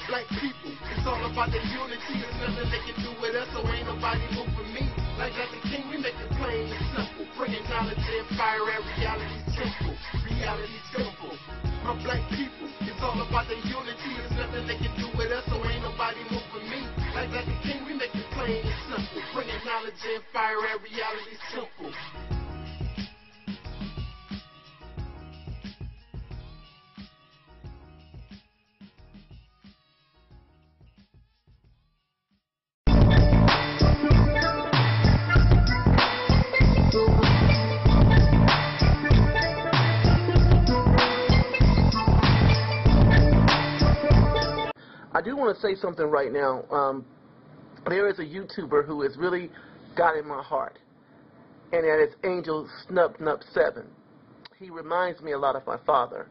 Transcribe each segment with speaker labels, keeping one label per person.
Speaker 1: black people. It's all about the unity. There's nothing they can do with us, so ain't nobody moving me. Like Dr. King, we make it plain and simple. Bringing knowledge and fire at reality's temple. Reality's temple. My black people, it's all about the unity. There's nothing they can do with us, so ain't nobody moving me. Like Dr. King, we make it plain and simple. Bringing knowledge and fire at reality's temple.
Speaker 2: I do want to say something right now. There is a YouTuber who has really got in my heart, and that is Angel Snub 7. He reminds me a lot of my father.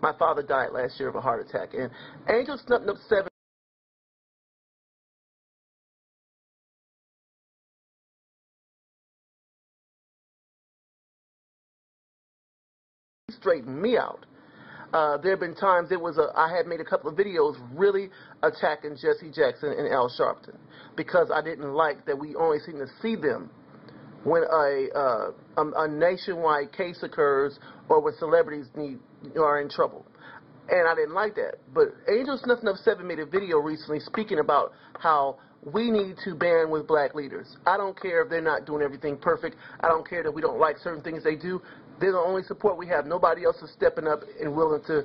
Speaker 2: My father died last year of a heart attack, and Angel Snub 7 straightened me out. There have been times I had made a couple of videos really attacking Jesse Jackson and Al Sharpton because I didn't like that we only seem to see them when a nationwide case occurs or when celebrities are in trouble. And I didn't like that. But Angel Snub 7 made a video recently speaking about how we need to band with black leaders. I don't care if they're not doing everything perfect. I don't care that we don't like certain things they do. They're the only support we have. Nobody else is stepping up and willing to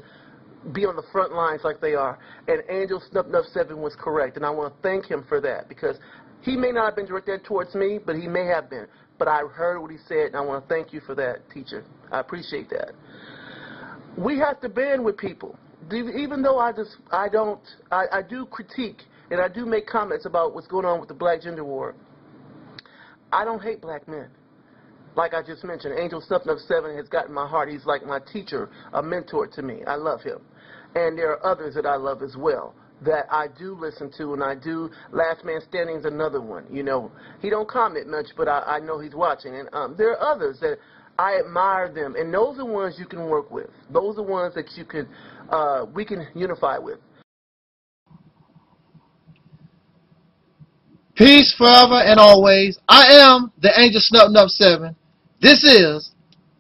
Speaker 2: be on the front lines like they are. And Angel Snub 7 was correct, and I want to thank him for that because he may not have been directed towards me, but he may have been. But I heard what he said, and I want to thank you for that, teacher. I appreciate that. We have to band with people. Even though I do critique and I do make comments about what's going on with the black gender war, I don't hate black men. Like I just mentioned, Angel Snub 7 has gotten my heart. He's like my teacher, a mentor to me. I love him. And there are others that I love as well that I do listen to, and I do. Last Man Standing is another one. You know, he don't comment much, but I know he's watching. And there are others that I admire them, and those are the ones you can work with. Those are the ones that you can, we can unify with.
Speaker 3: Peace forever and always. I am the Angel Snub 7. This is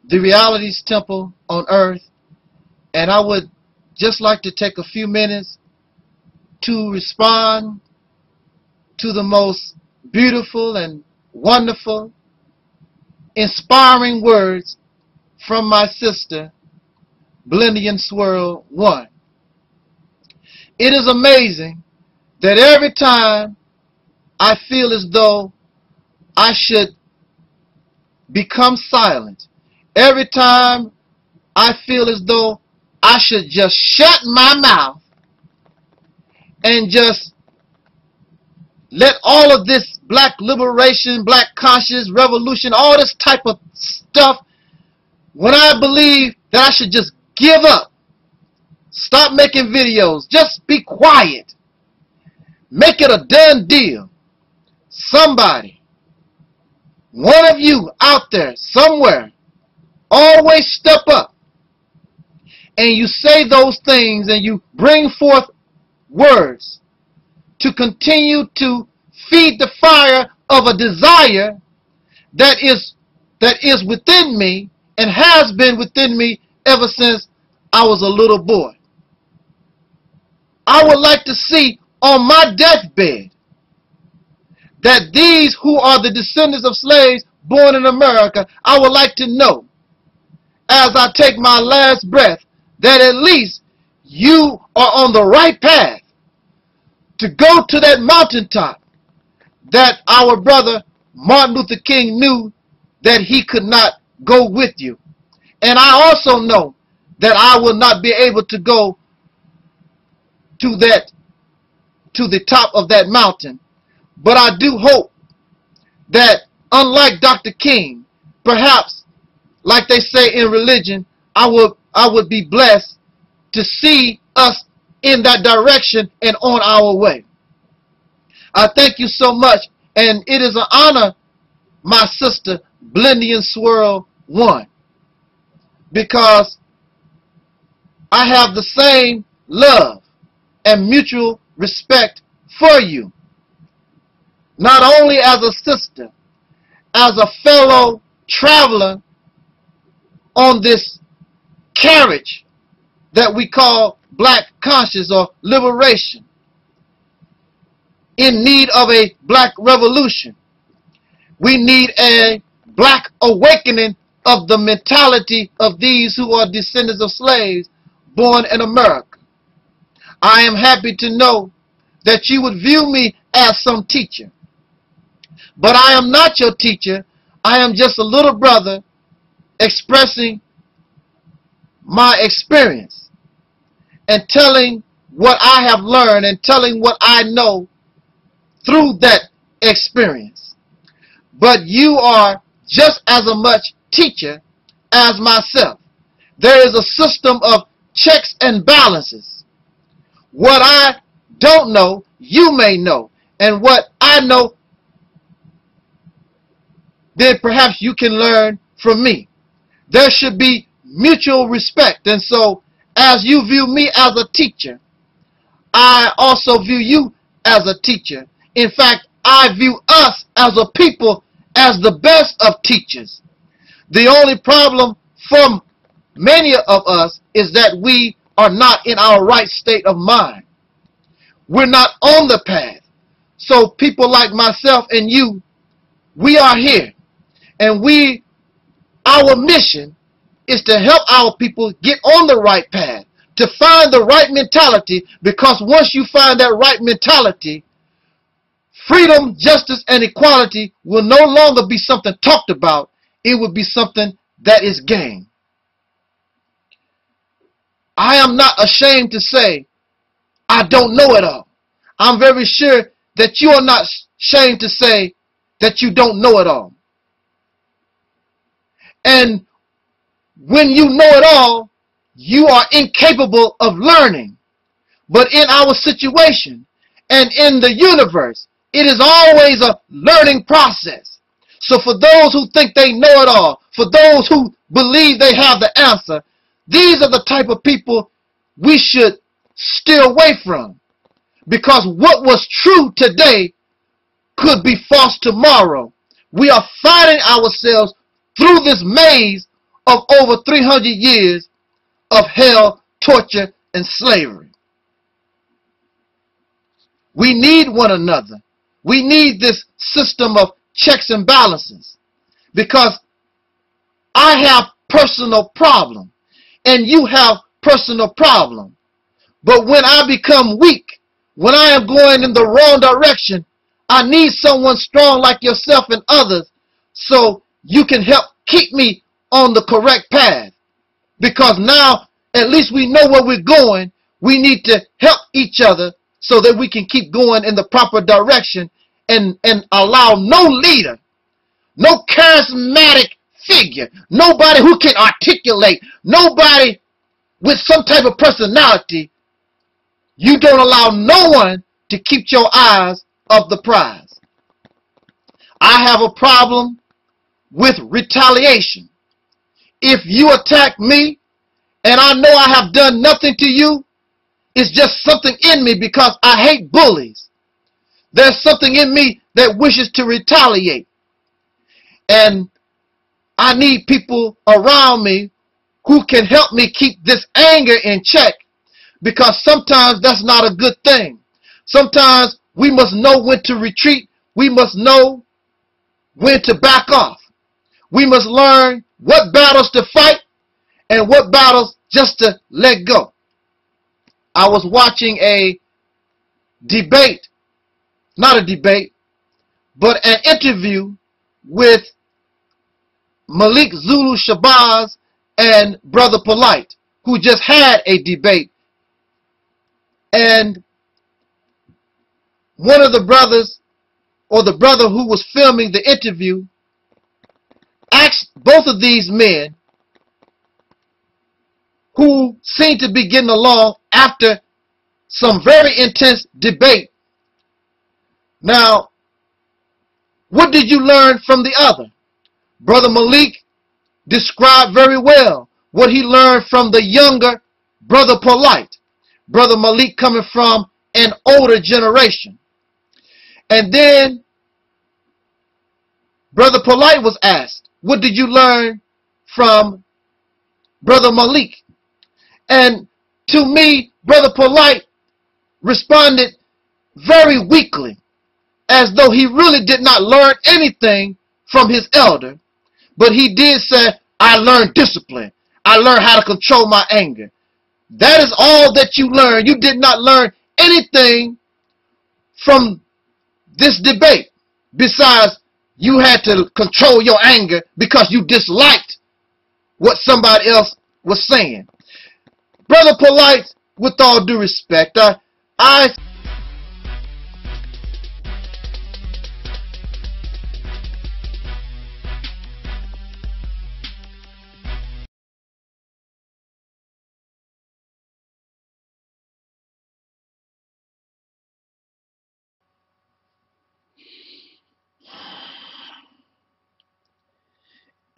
Speaker 3: the reality's temple on earth, and I would just like to take a few minutes to respond to the most beautiful and wonderful, inspiring words from my sister, Blendian Swirl 1. It is amazing that every time I feel as though I should become silent, every time I feel as though I should just shut my mouth and just let all of this black liberation, black conscious revolution, all this type of stuff, when I believe that I should just give up, stop making videos, just be quiet, make it a done deal. Somebody, one of you out there somewhere, always step up and you say those things and you bring forth words to continue to feed the fire of a desire that is within me and has been within me ever since I was a little boy. I would like to see on my deathbed that these who are the descendants of slaves born in America, I would like to know, as I take my last breath, that at least you are on the right path to go to that mountaintop that our brother Martin Luther King knew that he could not go with you. And I also know that I will not be able to go to the top of that mountain. But I do hope that, unlike Dr. King, perhaps, like they say in religion, I would be blessed to see us in that direction and on our way. I thank you so much, and it is an honor, my sister, Blendian Swirl 1, because I have the same love and mutual respect for you, not only as a sister, as a fellow traveler on this carriage that we call black conscience or liberation, in need of a black revolution. We need a black awakening of the mentality of these who are descendants of slaves born in America. I am happy to know that you would view me as some teacher. But I am not your teacher. I am just a little brother expressing my experience and telling what I have learned and telling what I know through that experience. But you are just as much teacher as myself. There is a system of checks and balances. What I don't know, you may know. And what I know, then perhaps you can learn from me. There should be mutual respect. And so, as you view me as a teacher, I also view you as a teacher. In fact, I view us as a people as the best of teachers. The only problem for many of us is that we are not in our right state of mind. We're not on the path. So people like myself and you, we are here. And our mission is to help our people get on the right path, to find the right mentality, because once you find that right mentality, freedom, justice, and equality will no longer be something talked about. It will be something that is gained. I am not ashamed to say I don't know it all. I'm very sure that you are not ashamed to say that you don't know it all. And when you know it all, you are incapable of learning. But in our situation and in the universe, it is always a learning process. So for those who think they know it all, for those who believe they have the answer, these are the type of people we should steer away from. Because what was true today could be false tomorrow. We are fighting ourselves through this maze of over 300 years of hell, torture, and slavery. We need one another. We need this system of checks and balances, because I have personal problem and you have personal problem. But when I become weak, when I am going in the wrong direction, I need someone strong like yourself and others so you can help keep me on the correct path. Because now at least we know where we're going. We need to help each other so that we can keep going in the proper direction and allow no leader, no charismatic figure, nobody who can articulate, nobody with some type of personality. You don't allow no one to keep your eyes off the prize. I have a problem with retaliation. If you attack me and I know I have done nothing to you, it's just something in me because I hate bullies. There's something in me that wishes to retaliate. And I need people around me who can help me keep this anger in check, because sometimes that's not a good thing. Sometimes we must know when to retreat. We must know when to back off. We must learn what battles to fight and what battles just to let go. I was watching a debate, not a debate, but an interview with Malik Zulu Shabazz and Brother Polite, who just had a debate. And one of the brothers, or the brother who was filming the interview, asked both of these men, who seemed to be getting along after some very intense debate, now, what did you learn from the other? Brother Malik described very well what he learned from the younger Brother Polite. Brother Malik coming from an older generation. And then Brother Polite was asked, what did you learn from Brother Malik? And to me, Brother Polite responded very weakly, as though he really did not learn anything from his elder. But he did say, I learned discipline. I learned how to control my anger. That is all that you learned. You did not learn anything from this debate, besides you had to control your anger because you disliked what somebody else was saying. Brother Polite, with all due respect,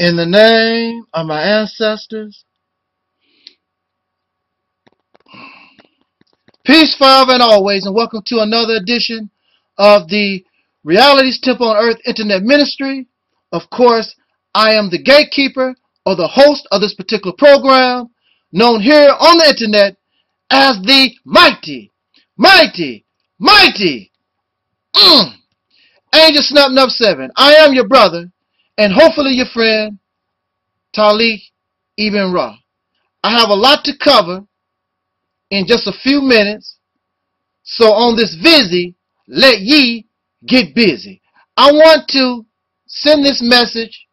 Speaker 3: in the name of my ancestors, peace forever and always, and welcome to another edition of the Realities Temple on Earth Internet Ministry. Of course, I am the gatekeeper or the host of this particular program, known here on the internet as the mighty Angel Snub Nub 7. I am your brother, and hopefully your friend, Talik Ibn Ra. I have a lot to cover in just a few minutes, so on this busy, let ye get busy. I want to send this message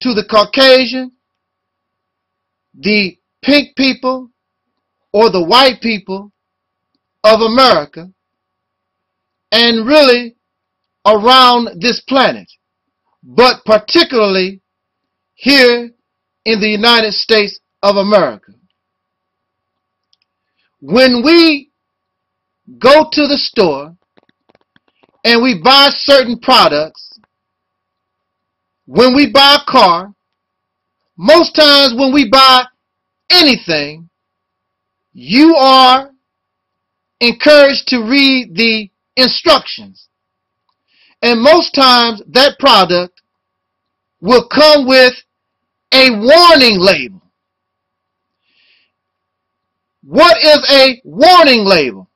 Speaker 3: to the Caucasian, the pink people, or the white people of America, and really around this planet, but particularly here in the United States of America. When we go to the store and we buy certain products, when we buy a car, most times when we buy anything, you are encouraged to read the instructions. And most times that product will come with a warning label. What is a warning label?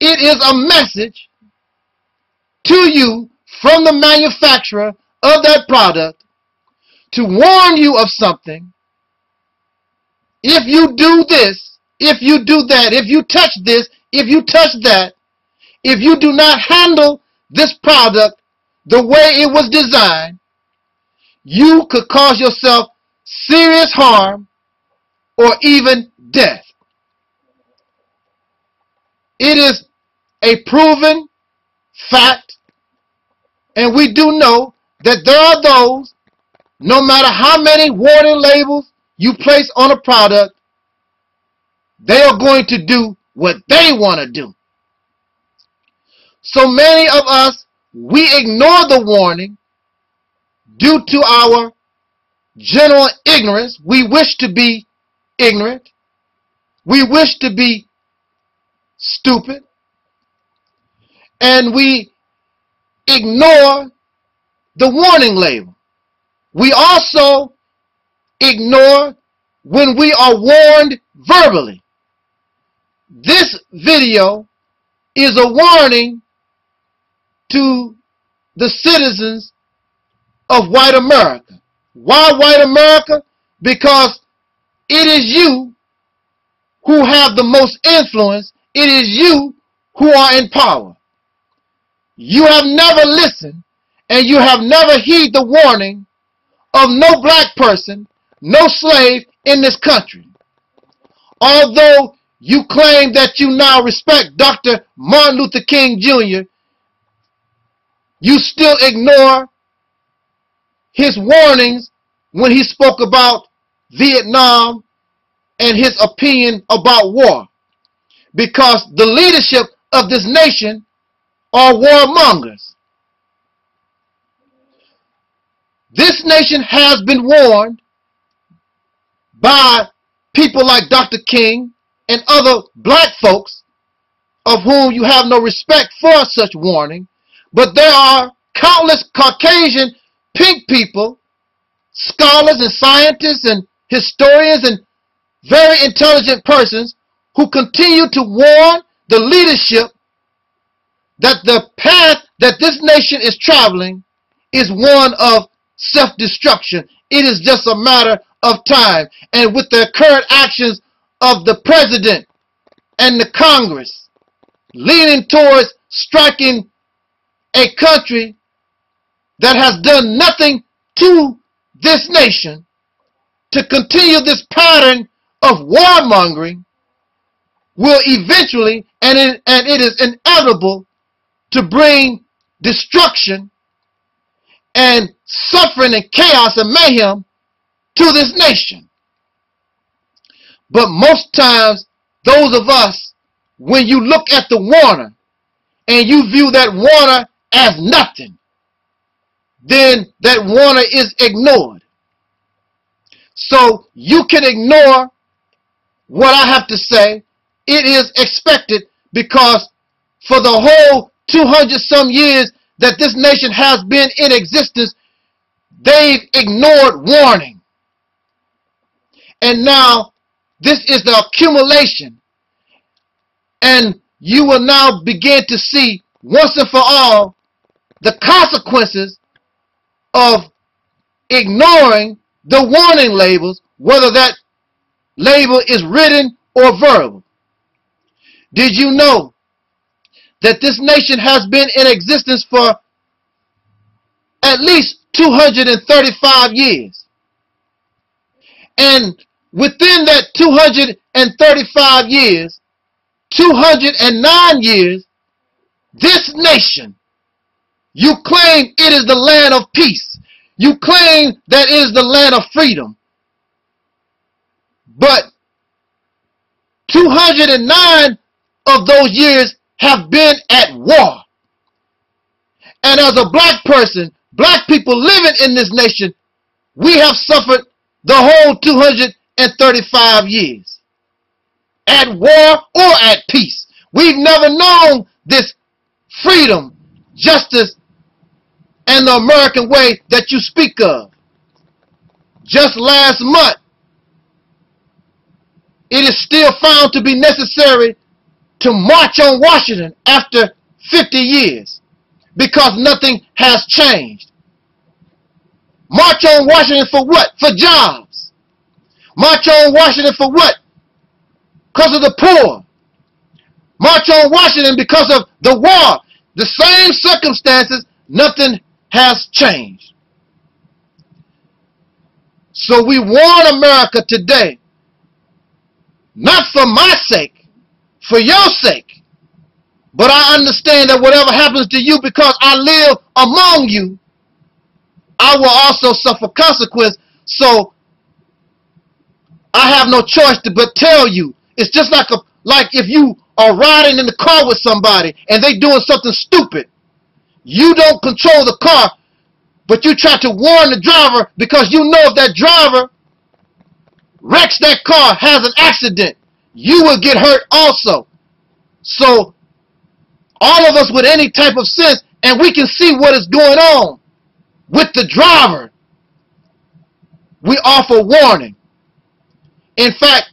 Speaker 3: It is a message to you from the manufacturer of that product to warn you of something. If you do this, if you do that, if you touch this, if you touch that, if you do not handle this product the way it was designed, you could cause yourself serious harm or even death. It is a proven fact, and we do know that there are those, no matter how many warning labels you place on a product, they are going to do what they want to do. So many of us, we ignore the warning due to our general ignorance. We wish to be ignorant. We wish to be stupid. And we ignore the warning label. We also ignore when we are warned verbally. This video is a warning to the citizens of white America. Why white America? Because it is you who have the most influence. It is you who are in power. You have never listened, and you have never heeded the warning of no black person, no slave in this country. Although you claim that you now respect Dr. Martin Luther King Jr., you still ignore his warnings when he spoke about Vietnam and his opinion about war. Because the leadership of this nation are warmongers. This nation has been warned by people like Dr. King and other black folks of whom you have no respect for such warning, but there are countless Caucasian pink people, scholars and scientists and historians and very intelligent persons who continue to warn the leadership that the path that this nation is traveling is one of self-destruction. It is just a matter of time. And with the current actions of the president and the Congress leaning towards striking a country that has done nothing to this nation, to continue this pattern of warmongering will eventually, and it is inevitable, to bring destruction and suffering and chaos and mayhem to this nation. But most times, those of us, when you look at the warner and you view that warner as nothing, then that warner is ignored. So you can ignore what I have to say. It is expected, because for the whole 200 some years that this nation has been in existence, they've ignored warning. And now this is the accumulation, and you will now begin to see once and for all the consequences of ignoring the warning labels, whether that label is written or verbal. Did you know that this nation has been in existence for at least 235 years? And within that 235 years, 209 years, this nation, you claim it is the land of peace. You claim that it is the land of freedom. But 209 of those years have been at war. And as a black person, black people living in this nation, we have suffered the whole 235 years. At war or at peace. We've never known this freedom, justice, and the American way that you speak of. Just last month, it is still found to be necessary to march on Washington after 50 years because nothing has changed. March on Washington for what? For jobs. March on Washington for what? Because of the poor. March on Washington because of the war. The same circumstances, nothing has changed. So we warn America today, not for my sake, for your sake. But I understand that whatever happens to you because I live among you, I will also suffer consequence. So I have no choice but tell you. It's just like if you are riding in the car with somebody and they doing something stupid. You don't control the car, but you try to warn the driver because you know if that driver wrecks that car, has an accident, you will get hurt also. So all of us with any type of sense, and we can see what is going on with the driver, we offer warning. In fact,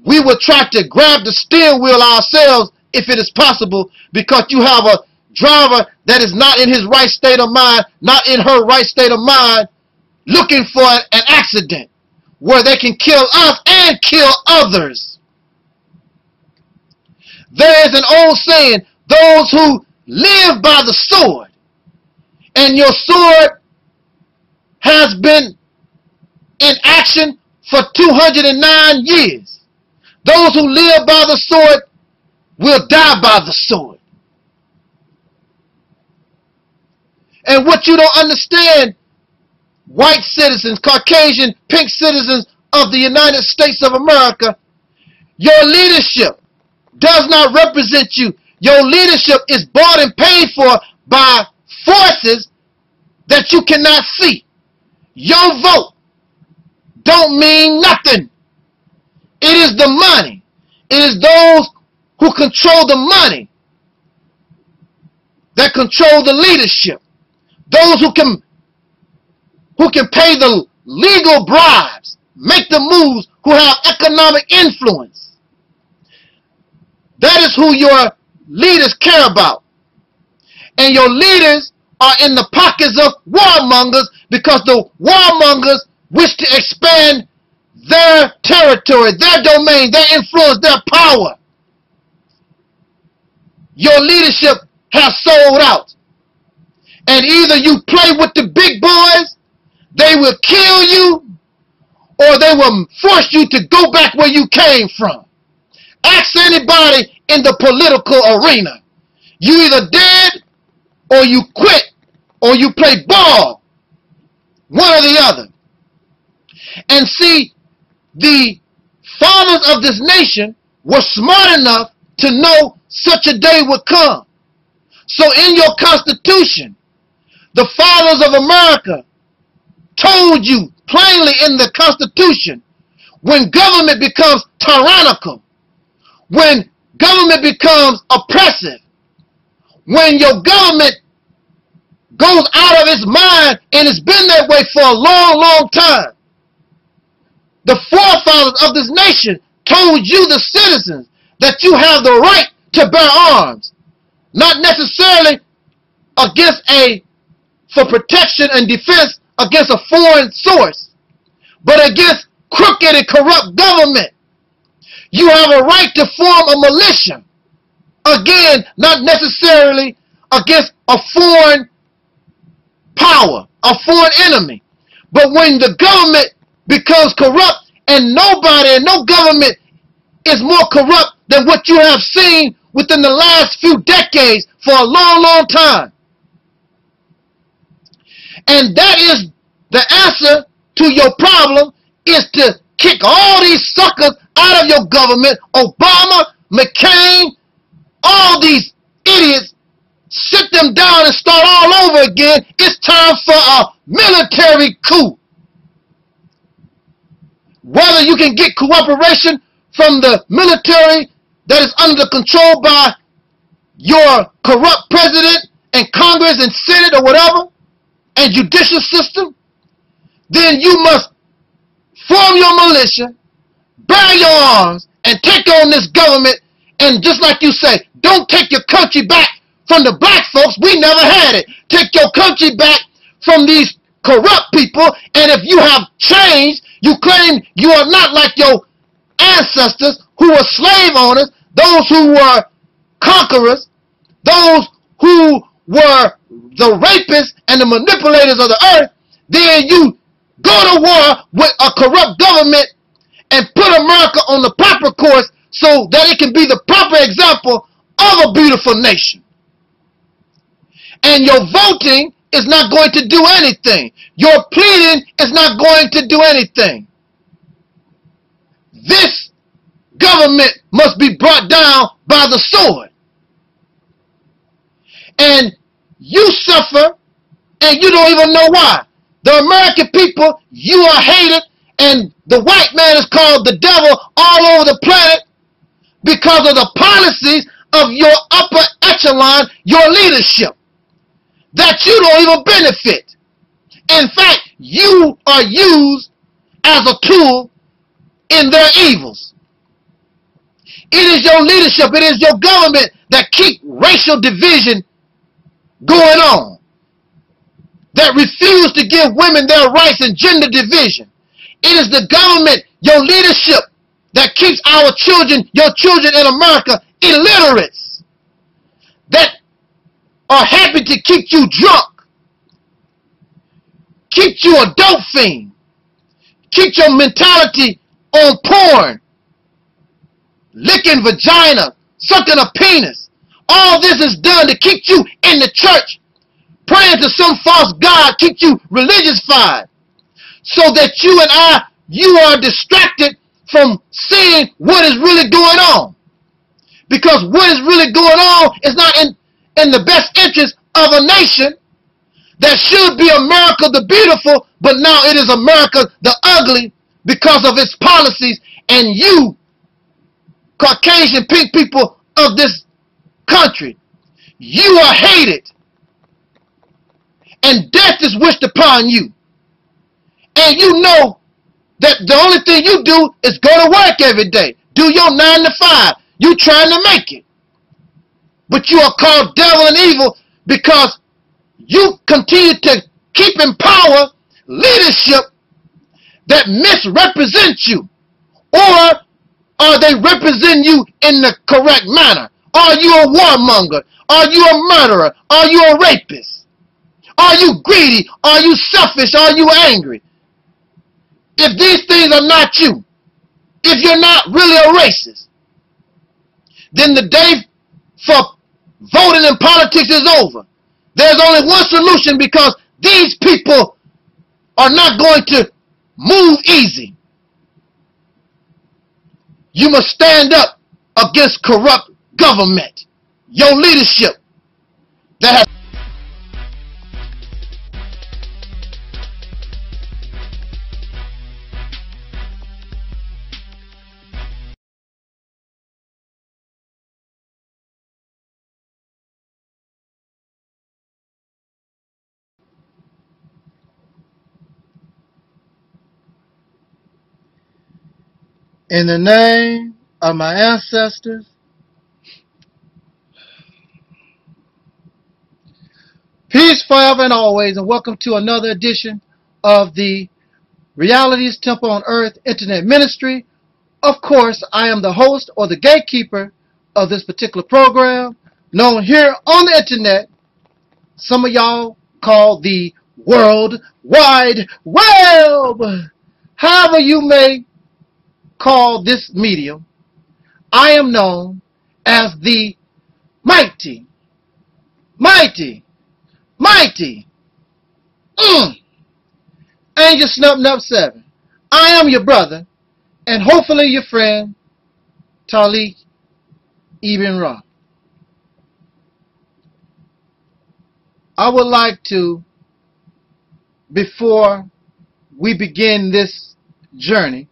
Speaker 3: we will try to grab the steering wheel ourselves if it is possible, because you have a driver that is not in his right state of mind, not in her right state of mind, looking for an accident where they can kill us and kill others. There is an old saying, those who live by the sword, and your sword has been in action for 209 years. Those who live by the sword will die by the sword. And what you don't understand, white citizens, Caucasian, pink citizens of the United States of America, your leadership does not represent you. Your leadership is bought and paid for by forces that you cannot see. Your vote don't mean nothing. It is the money. It is those who control the money that control the leadership, those who can pay the legal bribes, make the moves, who have economic influence. That is who your leaders care about. And your leaders are in the pockets of warmongers, because the warmongers wish to expand their territory, their domain, their influence, their power. Your leadership has sold out. And either you play with the big boys, they will kill you, or they will force you to go back where you came from. Ask anybody in the political arena. You either dead, or you quit, or you play ball. One or the other. And see, the fathers of this nation were smart enough to know such a day would come. So in your Constitution, the fathers of America told you plainly in the Constitution, when government becomes tyrannical, when government becomes oppressive, when your government goes out of its mind, and it's been that way for a long, long time, the forefathers of this nation told you, the citizens, that you have the right to bear arms, not necessarily for protection and defense against a foreign source, but against crooked and corrupt government. You have a right to form a militia, again, not necessarily against a foreign power, a foreign enemy. But when the government becomes corrupt, and nobody and no government is more corrupt than what you have seen within the last few decades for a long, long time. And that is the answer to your problem, is to kick all these suckers out of your government. Obama, McCain, all these idiots, sit them down and start all over again. It's time for a military coup. Whether you can get cooperation from the military that is under control by your corrupt president and Congress and Senate or whatever, and judicial system, then you must form your militia, bear your arms, and take on this government. And just like you say, don't take your country back from the black folks. We never had it. Take your country back from these corrupt people. And if you have changed, you claim you are not like your ancestors who were slave owners, those who were conquerors, those who were the rapists and the manipulators of the earth. Then you go to war with a corrupt government and put America on the proper course so that it can be the proper example of a beautiful nation. And your voting is not going to do anything. Your pleading is not going to do anything. This government must be brought down by the sword. And you suffer, and you don't even know why. The American people, you are hated, and the white man is called the devil all over the planet because of the policies of your upper echelon, your leadership, that you don't even benefit. In fact, you are used as a tool in their evils. It is your leadership, it is your government that keep racial division going on, that refuse to give women their rights and gender division. It is the government, your leadership, that keeps our children, your children in America, illiterates, that are happy to keep you drunk, keep you a dope fiend, keep your mentality on porn, licking vagina, sucking a penis. All this is done to keep you in the church, praying to some false god, keep you religious-fied, so that you are distracted from seeing what is really going on. Because what is really going on is not in the best interest of a nation that should be America the beautiful, but now it is America the ugly because of its policies. And you, Caucasian pink people of this country, you are hated, and death is wished upon you, and you know that the only thing you do is go to work every day, do your 9 to 5, you trying to make it, but you are called devil and evil because you continue to keep in power leadership that misrepresents you, or are they representing you in the correct manner? Are you a warmonger? Are you a murderer? Are you a rapist? Are you greedy? Are you selfish? Are you angry? If these things are not you, if you're not really a racist, then the day for voting in politics is over. There's only one solution, because these people are not going to move easy. You must stand up against corrupt government. Your leadership that has in the name of my ancestors, peace forever and always, and welcome to another edition of the Realities Temple on Earth Internet Ministry. Of course, I am the host or the gatekeeper of this particular program, known here on the internet, some of y'all call the World Wide Web. However you may call this medium, I am known as the mighty Angel Snub 7. I am your brother, and hopefully your friend, Talik Ibn Ra. I would like to, before we begin this journey,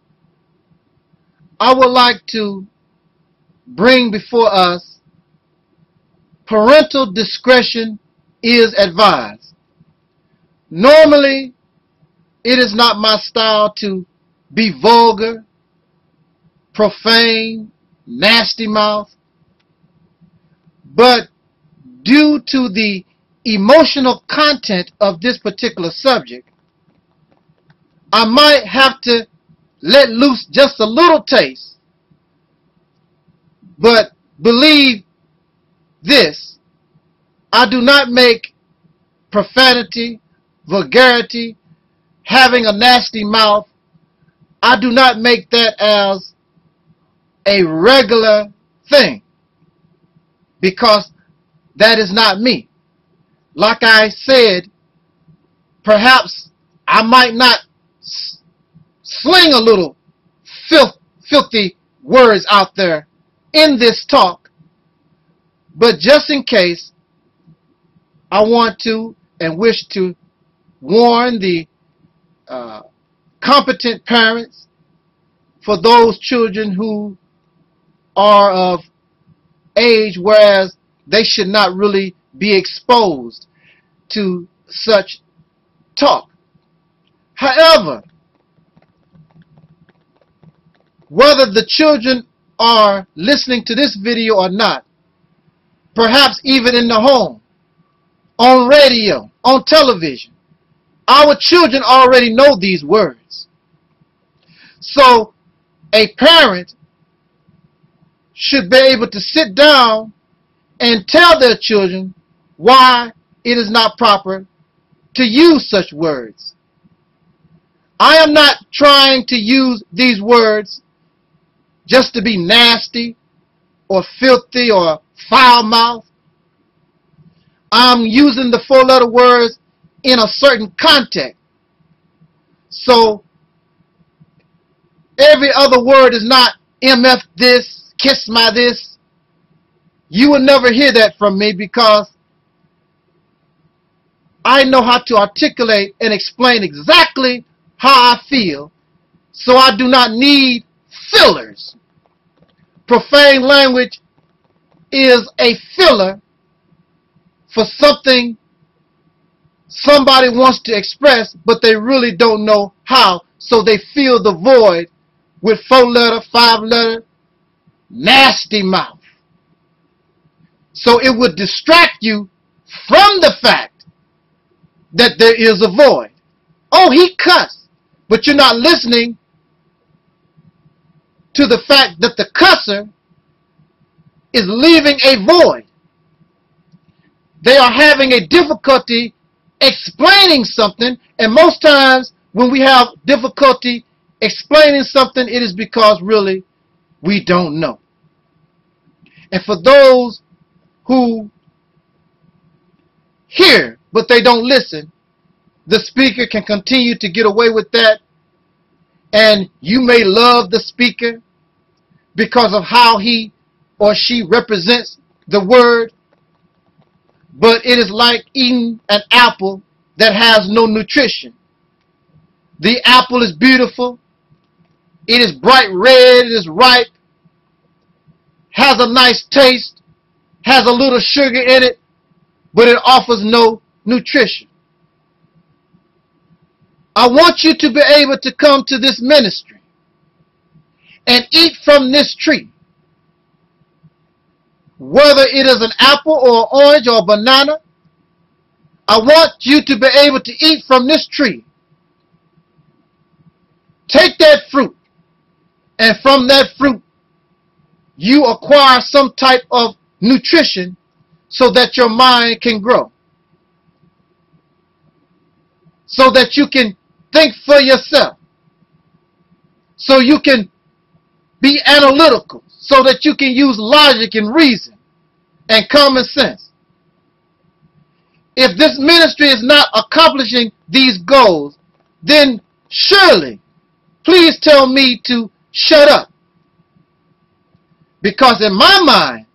Speaker 3: I would like to bring before us parental discretion is advised. Normally, it is not my style to be vulgar, profane, nasty mouth, but due to the emotional content of this particular subject, I might have to let loose just a little taste. But believe this, I do not make profanity, vulgarity, having a nasty mouth, I do not make that as a regular thing, because that is not me. Like I said, perhaps I might not sling a little filthy words out there in this talk, but just in case, I want to and wish to warn the competent parents for those children who are of age whereas they should not really be exposed to such talk. However, whether the children are listening to this video or not, perhaps even in the home, on radio, on television, our children already know these words. So a parent should be able to sit down and tell their children why it is not proper to use such words. I am not trying to use these words just to be nasty or filthy or foul-mouthed. I'm using the 4-letter words in a certain context. So every other word is not MF this, kiss my this. You will never hear that from me, because I know how to articulate and explain exactly how I feel, so I do not need fillers. Profane language is a filler for something somebody wants to express, but they really don't know how, so they fill the void with 4-letter, 5-letter, nasty mouth. So it would distract you from the fact that there is a void. Oh, he cussed, but you're not listening to the fact that the cusser is leaving a void. They are having a difficulty explaining something, and most times when we have difficulty explaining something, it is because really we don't know. And for those who hear but they don't listen, the speaker can continue to get away with that, and you may love the speaker because of how he or she represents the word, but it is like eating an apple that has no nutrition. The apple is beautiful, it is bright red, it is ripe, has a nice taste, has a little sugar in it, but it offers no nutrition. I want you to be able to come to this ministry and eat from this tree. Whether it is an apple or orange or banana, I want you to be able to eat from this tree. Take that fruit, and from that fruit, you acquire some type of nutrition so that your mind can grow. So that you can think for yourself. So you can be analytical. So that you can use logic and reason and common sense. If this ministry is not accomplishing these goals, then surely, please tell me to shut up. Because in my mind,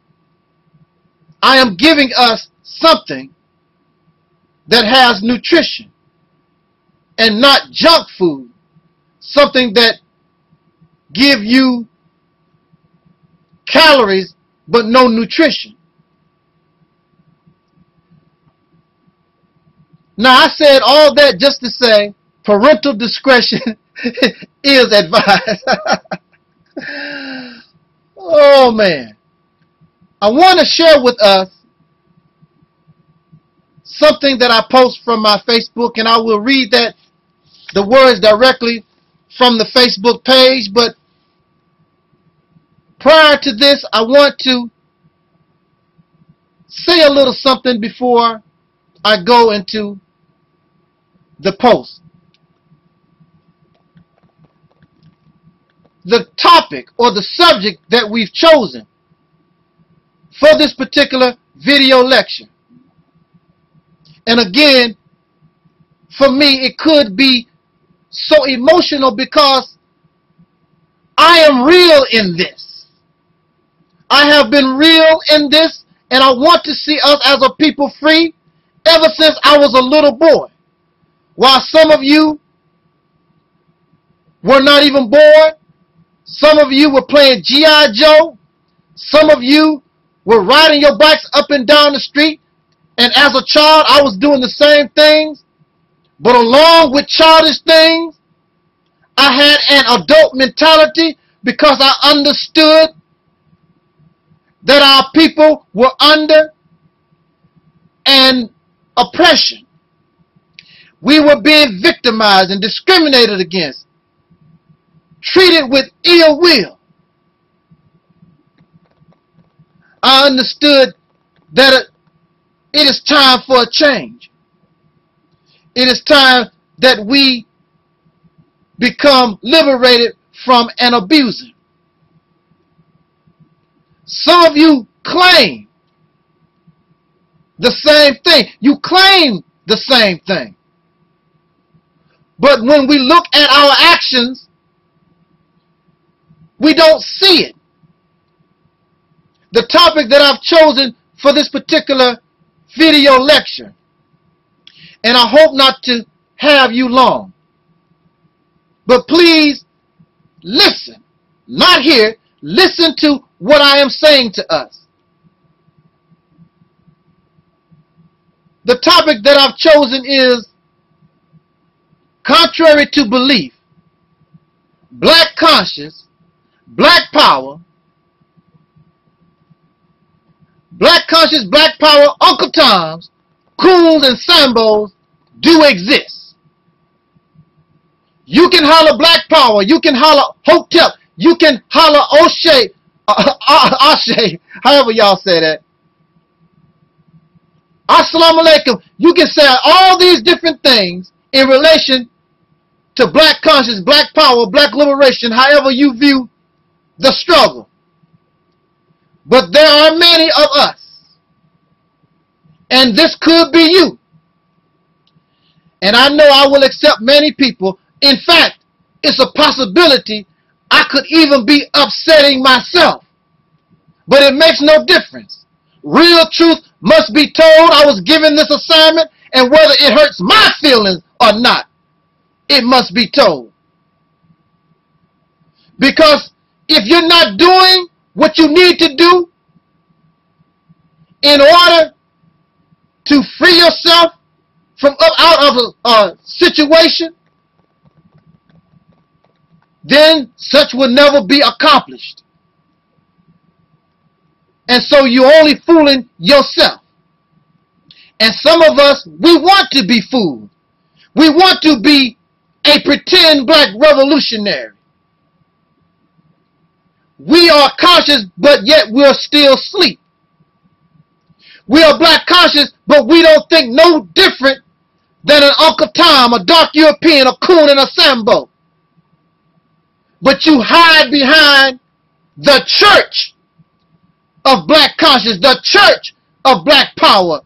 Speaker 3: I am giving us something that has nutrition and not junk food, something that give you calories but no nutrition. Now, I said all that just to say parental discretion is advised. Oh man, I want to share with us something that I post from my Facebook, and I will read the words directly from the Facebook page. But prior to this, I want to say a little something before I go into the post. The topic or the subject that we've chosen for this particular video lecture. And again, for me, it could be so emotional because I am real in this. I have been real in this, and I want to see us as a people free ever since I was a little boy. While some of you were not even born, some of you were playing G.I. Joe, some of you were riding your bikes up and down the street, and as a child I was doing the same things, but along with childish things, I had an adult mentality because I understood that our people were under an oppression. We were being victimized and discriminated against, treated with ill will. I understood that it is time for a change. It is time that we become liberated from an abuser. Some of you claim the same thing. You claim the same thing. But when we look at our actions, we don't see it. The topic that I've chosen for this particular video lecture, and I hope not to have you long, but please listen, not hear, listen to what I am saying to us. The topic that I've chosen is, contrary to belief, black conscience, black power, black conscience, black power, Uncle Toms, coons, and Sambos do exist. You can holler black power, you can holler Hotep, you can holler O'Shea, Ashe, however y'all say that. Assalamu alaikum. You can say all these different things in relation to black conscience, black power, black liberation, however you view the struggle. But there are many of us, and this could be you. And I know I will accept many people. In fact, it's a possibility I could even be upsetting myself. But it makes no difference. Real truth must be told. I was given this assignment, and whether it hurts my feelings or not, it must be told. Because if you're not doing what you need to do in order to free yourself from out of a situation, then such will never be accomplished. And so you're only fooling yourself. And some of us, we want to be fooled. We want to be a pretend black revolutionary. We are conscious, but yet we're still asleep. We are black conscious, but we don't think no different than an Uncle Tom, a dark European, a coon, and a Sambo. But you hide behind the church of black conscience, the church of black power,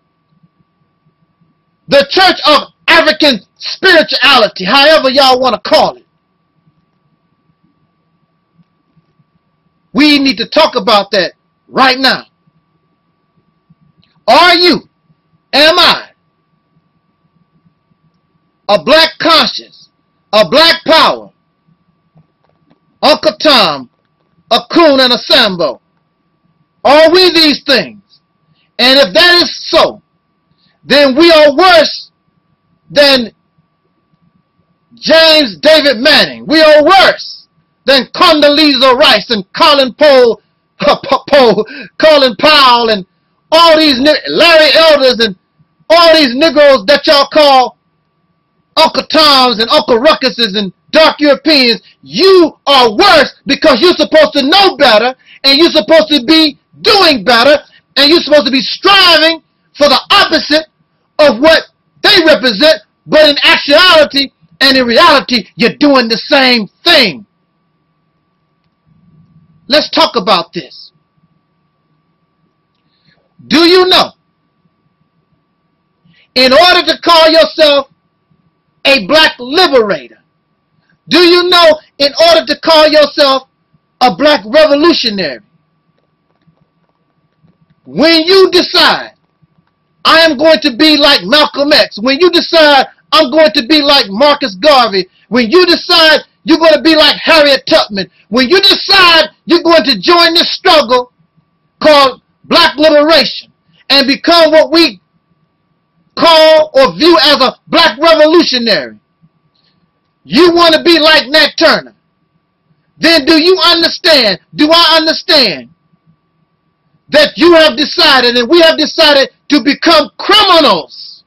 Speaker 3: the church of African spirituality, however y'all want to call it. We need to talk about that right now. Are you, am I, a black conscience, a black power, Uncle Tom, a coon, and a Sambo? Are we these things? And if that is so, then we are worse than James David Manning. We are worse than Condoleezza Rice and Colin Powell, and all these Larry Elders and all these Negroes that y'all call Uncle Toms and Uncle Ruckuses and dark Europeans. You are worse because you're supposed to know better, and you're supposed to be doing better, and you're supposed to be striving for the opposite of what they represent, but in actuality and in reality, you're doing the same thing. Let's talk about this. Do you know, in order to call yourself a black liberator, do you know, in order to call yourself a black revolutionary, when you decide, I am going to be like Malcolm X, when you decide, I'm going to be like Marcus Garvey, when you decide you're going to be like Harriet Tubman, when you decide you're going to join this struggle called black liberation and become what we call or view as a black revolutionary, you want to be like Nat Turner, then do you understand, do I understand, that you have decided and we have decided to become criminals?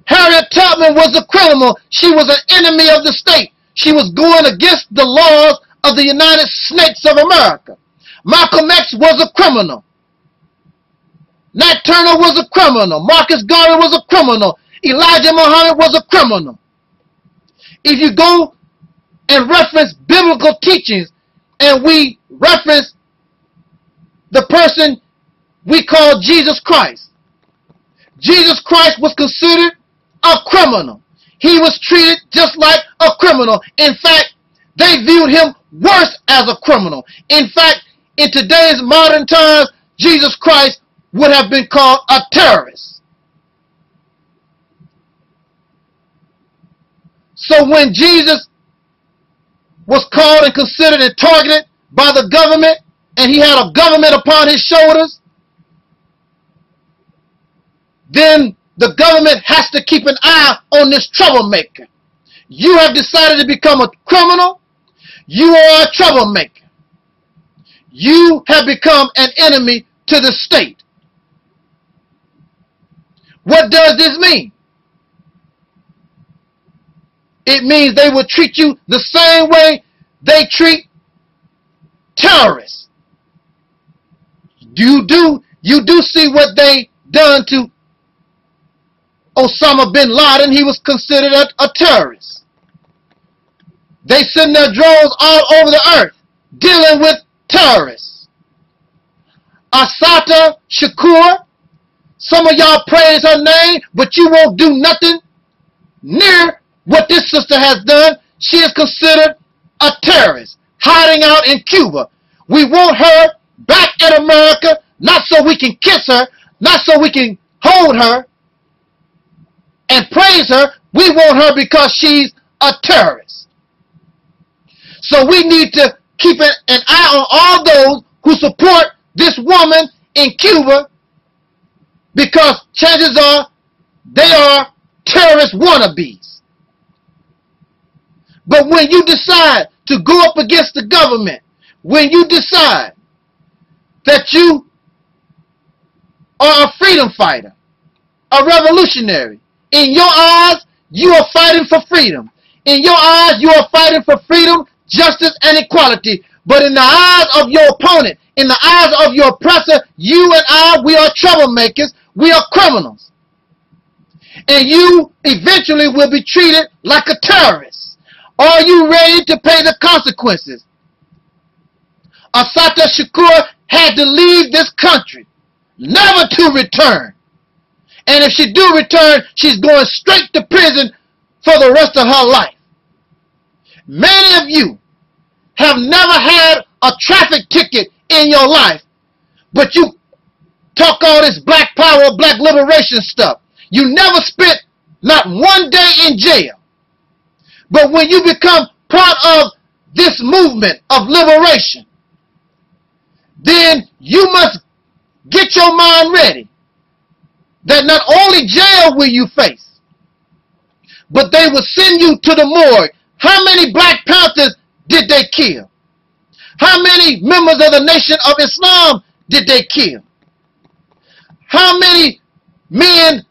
Speaker 3: Harriet Tubman was a criminal. She was an enemy of the state. She was going against the laws of the United States of America. Malcolm X was a criminal. Nat Turner was a criminal. Marcus Garvey was a criminal. Elijah Muhammad was a criminal. If you go and reference biblical teachings, and we reference the person we call Jesus Christ, Jesus Christ was considered a criminal. He was treated just like a criminal. In fact, they viewed him worse as a criminal. In fact, in today's modern times, Jesus Christ would have been called a terrorist. So when Jesus was called and considered and targeted by the government, and he had a government upon his shoulders, then the government has to keep an eye on this troublemaker. You have decided to become a criminal. You are a troublemaker. You have become an enemy to the state. What does this mean? It means they will treat you the same way they treat terrorists. You do see what they done to Osama bin Laden. He was considered a terrorist. They send their drones all over the earth dealing with terrorists. Assata Shakur, some of y'all praise her name, but you won't do nothing near what this sister has done. She is considered a terrorist, hiding out in Cuba. We want her back in America, not so we can kiss her, not so we can hold her and praise her. We want her because she's a terrorist. So we need to keep an eye on all those who support this woman in Cuba, because chances are they are terrorist wannabes. But when you decide to go up against the government, when you decide that you are a freedom fighter, a revolutionary, in your eyes, you are fighting for freedom. In your eyes, you are fighting for freedom, justice, and equality. But in the eyes of your opponent, in the eyes of your oppressor, you and I, we are troublemakers. We are criminals. And you eventually will be treated like a terrorist. Are you ready to pay the consequences? Assata Shakur had to leave this country, never to return. And if she do return, she's going straight to prison for the rest of her life. Many of you have never had a traffic ticket in your life, but you talk all this black power, black liberation stuff. You never spent not one day in jail. But when you become part of this movement of liberation, then you must get your mind ready that not only jail will you face, but they will send you to the morgue. How many Black Panthers did they kill? How many members of the Nation of Islam did they kill? How many men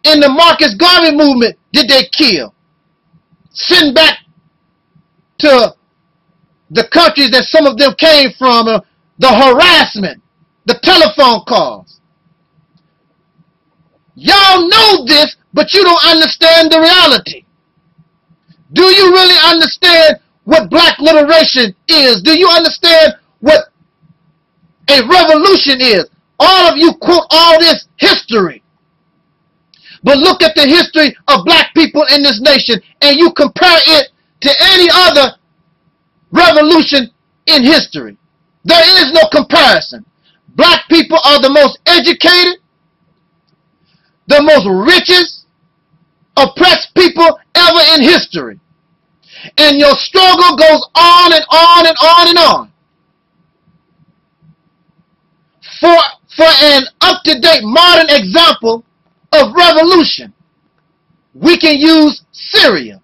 Speaker 3: in the Marcus Garvey movement did they kill? Send back to the countries that some of them came from, the harassment, the telephone calls. Y'all know this, but you don't understand the reality. Do you really understand what black liberation is? Do you understand what a revolution is? All of you quote all this history. But look at the history of black people in this nation and you compare it to any other revolution in history. There is no comparison. Black people are the most educated, the most richest, oppressed people ever in history. And your struggle goes on and on and on and on. For an up-to-date modern example of revolution, we can use Syria.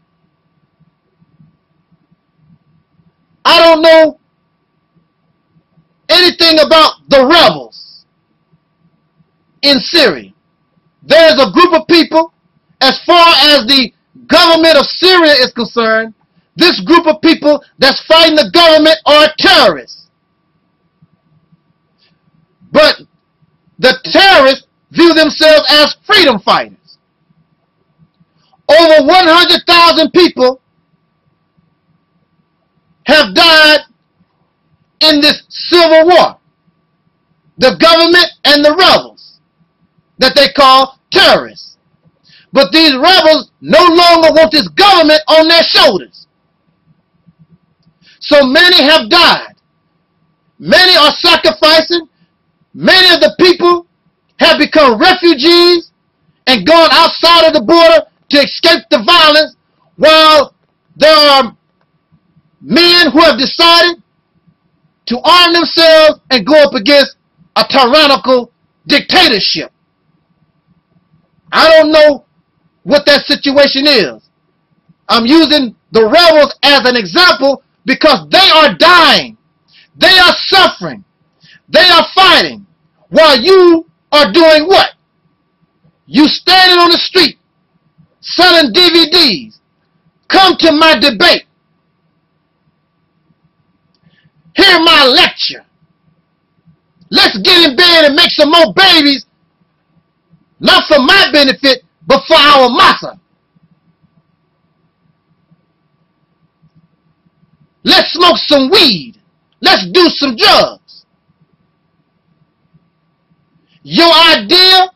Speaker 3: I don't know anything about the rebels in Syria. There's a group of people, as far as the government of Syria is concerned, this group of people that's fighting the government are terrorists. But the terrorists view themselves as freedom fighters. Over 100,000 people have died in this civil war. The government and the rebels that they call terrorists. But these rebels no longer want this government on their shoulders. So many have died. Many are sacrificing. Many of the people have become refugees and gone outside of the border to escape the violence, while there are men who have decided to arm themselves and go up against a tyrannical dictatorship. I don't know what that situation is. I'm using the rebels as an example because they are dying. They are suffering. They are fighting. While you are doing what? You standing on the street selling DVDs. Come to my debate. Hear my lecture. Let's get in bed and make some more babies. Not for my benefit, but for our massa. Let's smoke some weed. Let's do some drugs. Your idea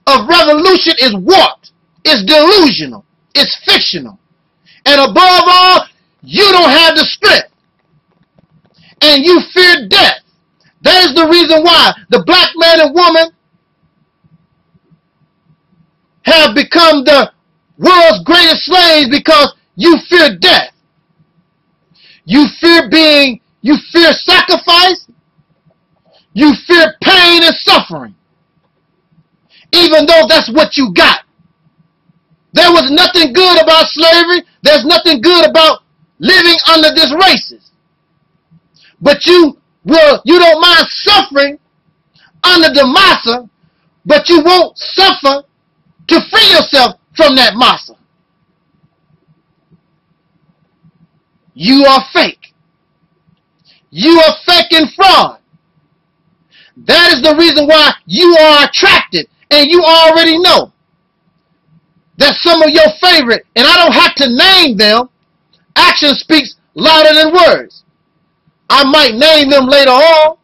Speaker 3: of revolution is warped. It's delusional. It's fictional. And above all, you don't have the strength. And you fear death. That is the reason why the black man and woman have become the world's greatest slaves, because you fear death. You fear sacrifice. You fear pain and suffering. Even though that's what you got. There was nothing good about slavery. There's nothing good about living under this racist. But you don't mind suffering under the massa, but you won't suffer to free yourself from that massa. You are fake. You are fake and fraud. That is the reason why you are attracted, and you already know that some of your favorite, and I don't have to name them, action speaks louder than words. I might name them later on,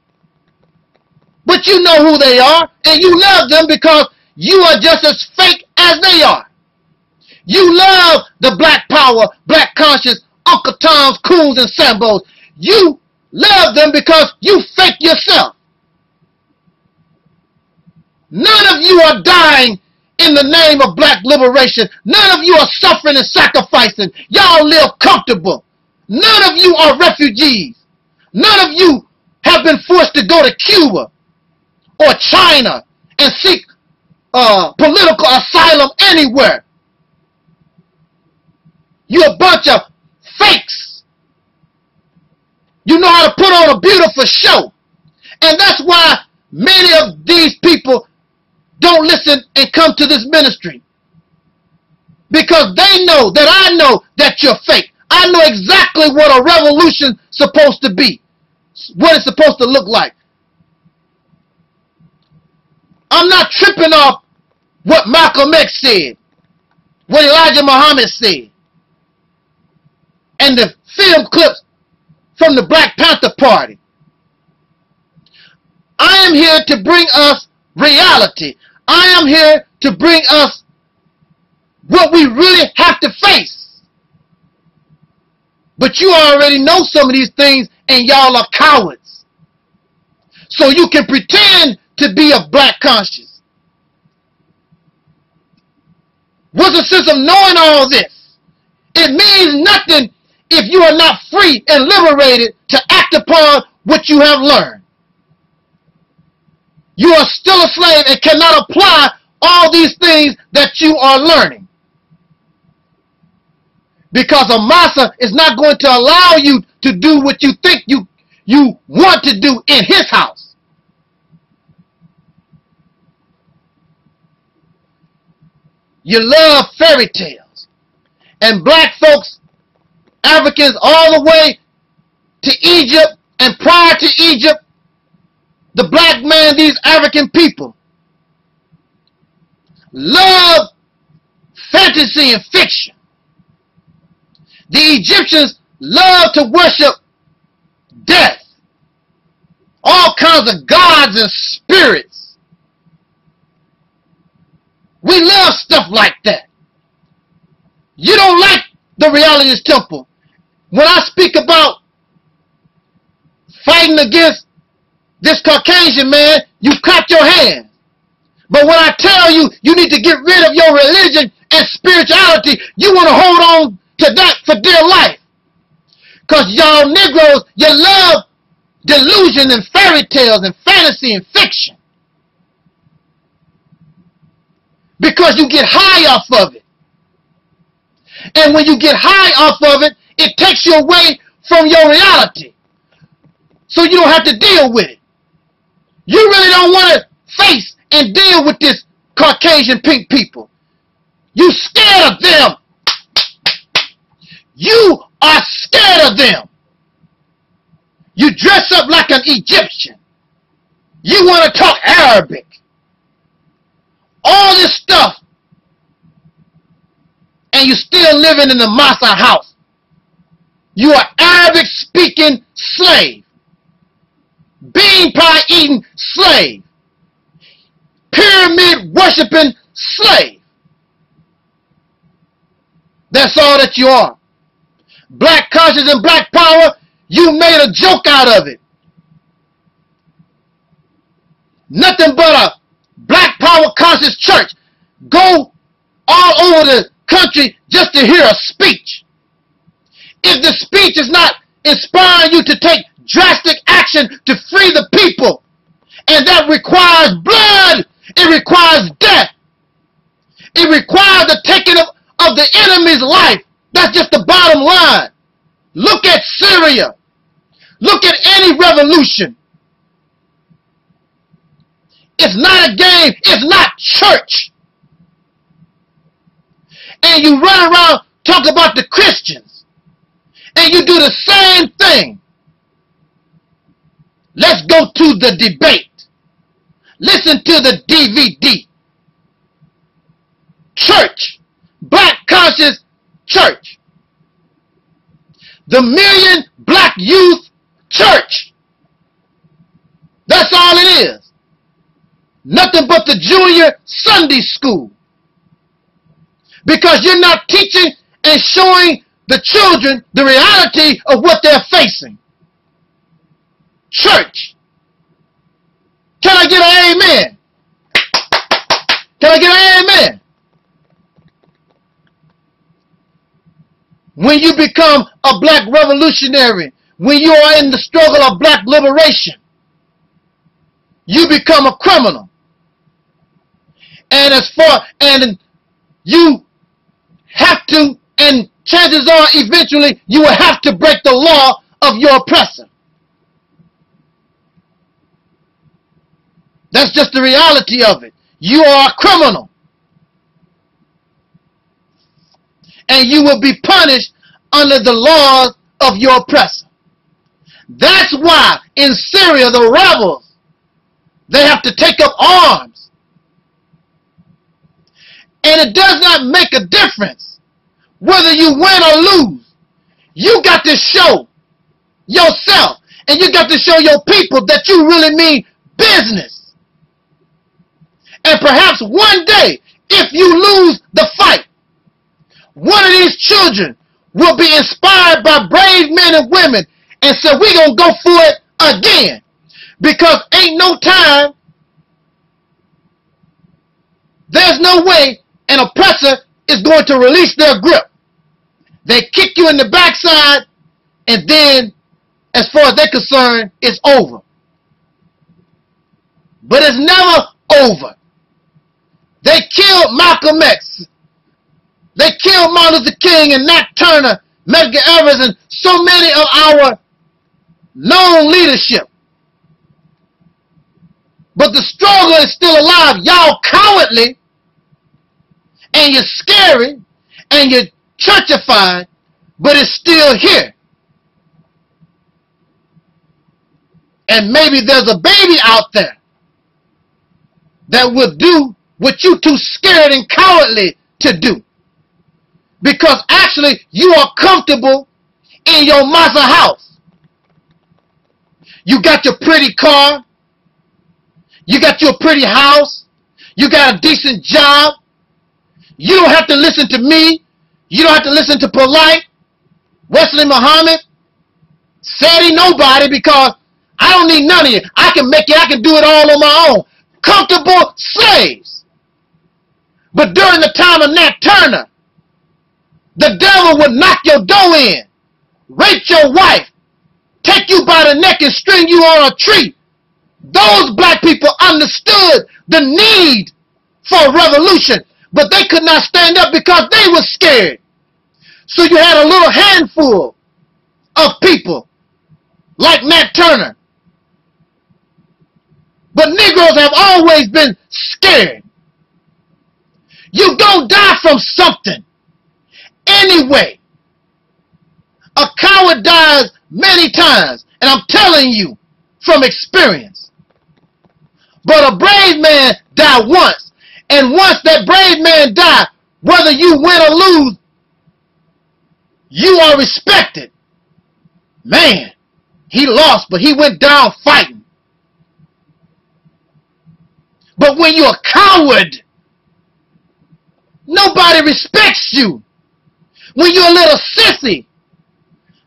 Speaker 3: but you know who they are, and you love them because you are just as fake as they are. You love the black power, black conscious, Uncle Toms, Coons, and Sambos. You love them because you fake yourself. None of you are dying in the name of black liberation. None of you are suffering and sacrificing. Y'all live comfortable. None of you are refugees. None of you have been forced to go to Cuba or China and seek political asylum anywhere. You're a bunch of fakes. You know how to put on a beautiful show. And that's why many of these people don't listen and come to this ministry. Because they know that I know that you're fake. I know exactly what a revolution is supposed to be. What it's supposed to look like. I'm not tripping off what Malcolm X said. What Elijah Muhammad said. And the film clips from the Black Panther Party. I am here to bring us reality. I am here to bring us what we really have to face. But you already know some of these things, and y'all are cowards. So you can pretend to be a black conscience. What's the sense of knowing all this? It means nothing if you are not free and liberated to act upon what you have learned. You are still a slave and cannot apply all these things that you are learning. Because a massa is not going to allow you to do what you think you want to do in his house. You love fairy tales. And black folks, Africans all the way to Egypt and prior to Egypt, the black man, these African people, love fantasy and fiction. The Egyptians love to worship death. All kinds of gods and spirits. We love stuff like that. You don't like the reality's temple. When I speak about fighting against this Caucasian man, you clap your hands. But when I tell you you need to get rid of your religion and spirituality, you want to hold on to that for dear life. Because y'all Negroes, you love delusion and fairy tales and fantasy and fiction. because you get high off of it. And when you get high off of it, it takes you away from your reality. So you don't have to deal with it. You really don't want to face and deal with this Caucasian pink people. You scared of them. You are scared of them. You dress up like an Egyptian. You want to talk Arabic. All this stuff. And you're still living in the Massa house. You are Arabic speaking slave. Bean pie eating slave. Pyramid worshiping slave. That's all that you are. Black conscience and black power, you made a joke out of it. Nothing but a black power conscious church. Go all over the country just to hear a speech. If the speech is not inspiring you to take drastic action to free the people, and that requires blood, it requires death, it requires the taking of the enemy's life. That's just the bottom line. Look at Syria. Look at any revolution. It's not a game. It's not church. And you run around talking about the Christians. And you do the same thing. Let's go to the debate. Listen to the DVD. Church. Black conscious church. The Million Black Youth Church. That's all it is. Nothing but the junior Sunday school. Because you're not teaching and showing the children the reality of what they're facing. Church. Can I get an amen? Can I get an amen? When you become a black revolutionary, when you are in the struggle of black liberation, you become a criminal. And you have to, and chances are eventually you will have to break the law of your oppressor. That's just the reality of it. You are a criminal. And you will be punished under the laws of your oppressor. That's why in Syria the rebels, they have to take up arms. And it does not make a difference whether you win or lose. You got to show yourself and you got to show your people that you really mean business. And perhaps one day, if you lose the fight, one of these children will be inspired by brave men and women and say, we're going to go for it again. Because ain't no time, there's no way an oppressor is going to release their grip. They kick you in the backside, and then, as far as they're concerned, it's over. But it's never over. They killed Malcolm X. They killed Martin Luther King and Nat Turner, Medgar Evers, and so many of our known leadership. But the struggle is still alive. Y'all cowardly, and you're scary, and you're churchified, but it's still here. And maybe there's a baby out there that will do what you too scared and cowardly to do. Because actually you are comfortable in your mother's house. You got your pretty car. You got your pretty house. You got a decent job. You don't have to listen to me. You don't have to listen to Polite, Wesley Muhammad, Sadie Nobody, because I don't need none of you. I can make it. I can do it all on my own. Comfortable slaves. But during the time of Nat Turner, the devil would knock your door in, rape your wife, take you by the neck and string you on a tree. Those black people understood the need for a revolution. but they could not stand up because they were scared. So you had a little handful of people like Nat Turner. But Negroes have always been scared. You don't die from something anyway. A coward dies many times, and I'm telling you from experience. But a brave man died once, and once that brave man died, whether you win or lose, you are respected. Man, he lost, but he went down fighting. But when you're a coward, nobody respects you. When you're a little sissy,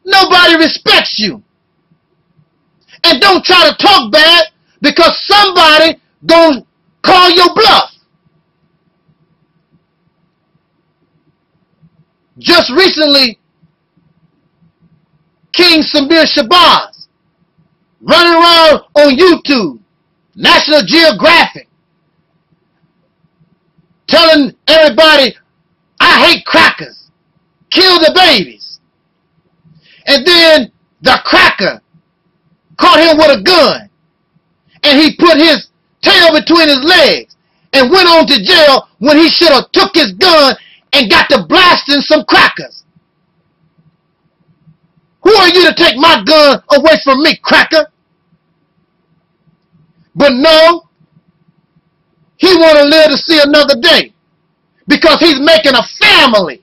Speaker 3: nobody respects you. And don't try to talk bad, because somebody gonna call your bluff. Just recently, King Samir Shabazz running around on YouTube, National Geographic, telling everybody, I hate crackers, kill the babies. And then the cracker caught him with a gun, and he put his tail between his legs and went on to jail when he should have took his gun and got to blasting some crackers. Who are you to take my gun away from me, cracker? But no, he want to live to see another day because he's making a family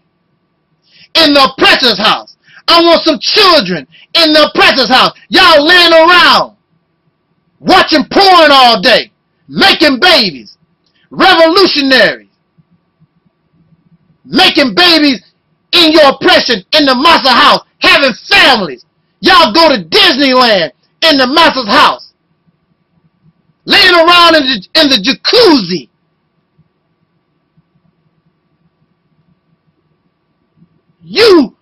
Speaker 3: in the oppressor's house. I want some children in the oppressor's house. Y'all laying around watching porn all day, making babies, revolutionaries, making babies in your oppression in the master house, having families. Y'all go to Disneyland in the master's house, laying around in the jacuzzi. You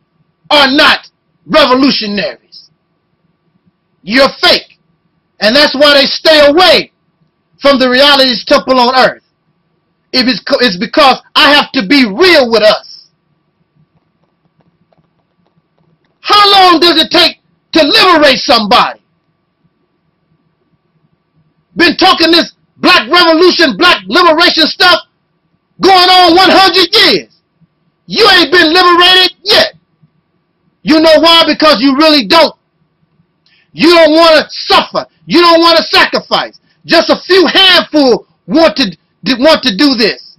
Speaker 3: are not revolutionaries. You're fake. And that's why they stay away from the reality's temple on earth. It's because I have to be real with us. How long does it take to liberate somebody? Been talking this black revolution, black liberation stuff going on 100 years. You ain't been liberated yet. You know why? Because you really don't. You don't want to suffer. You don't want to sacrifice. Just a few handful want to do this.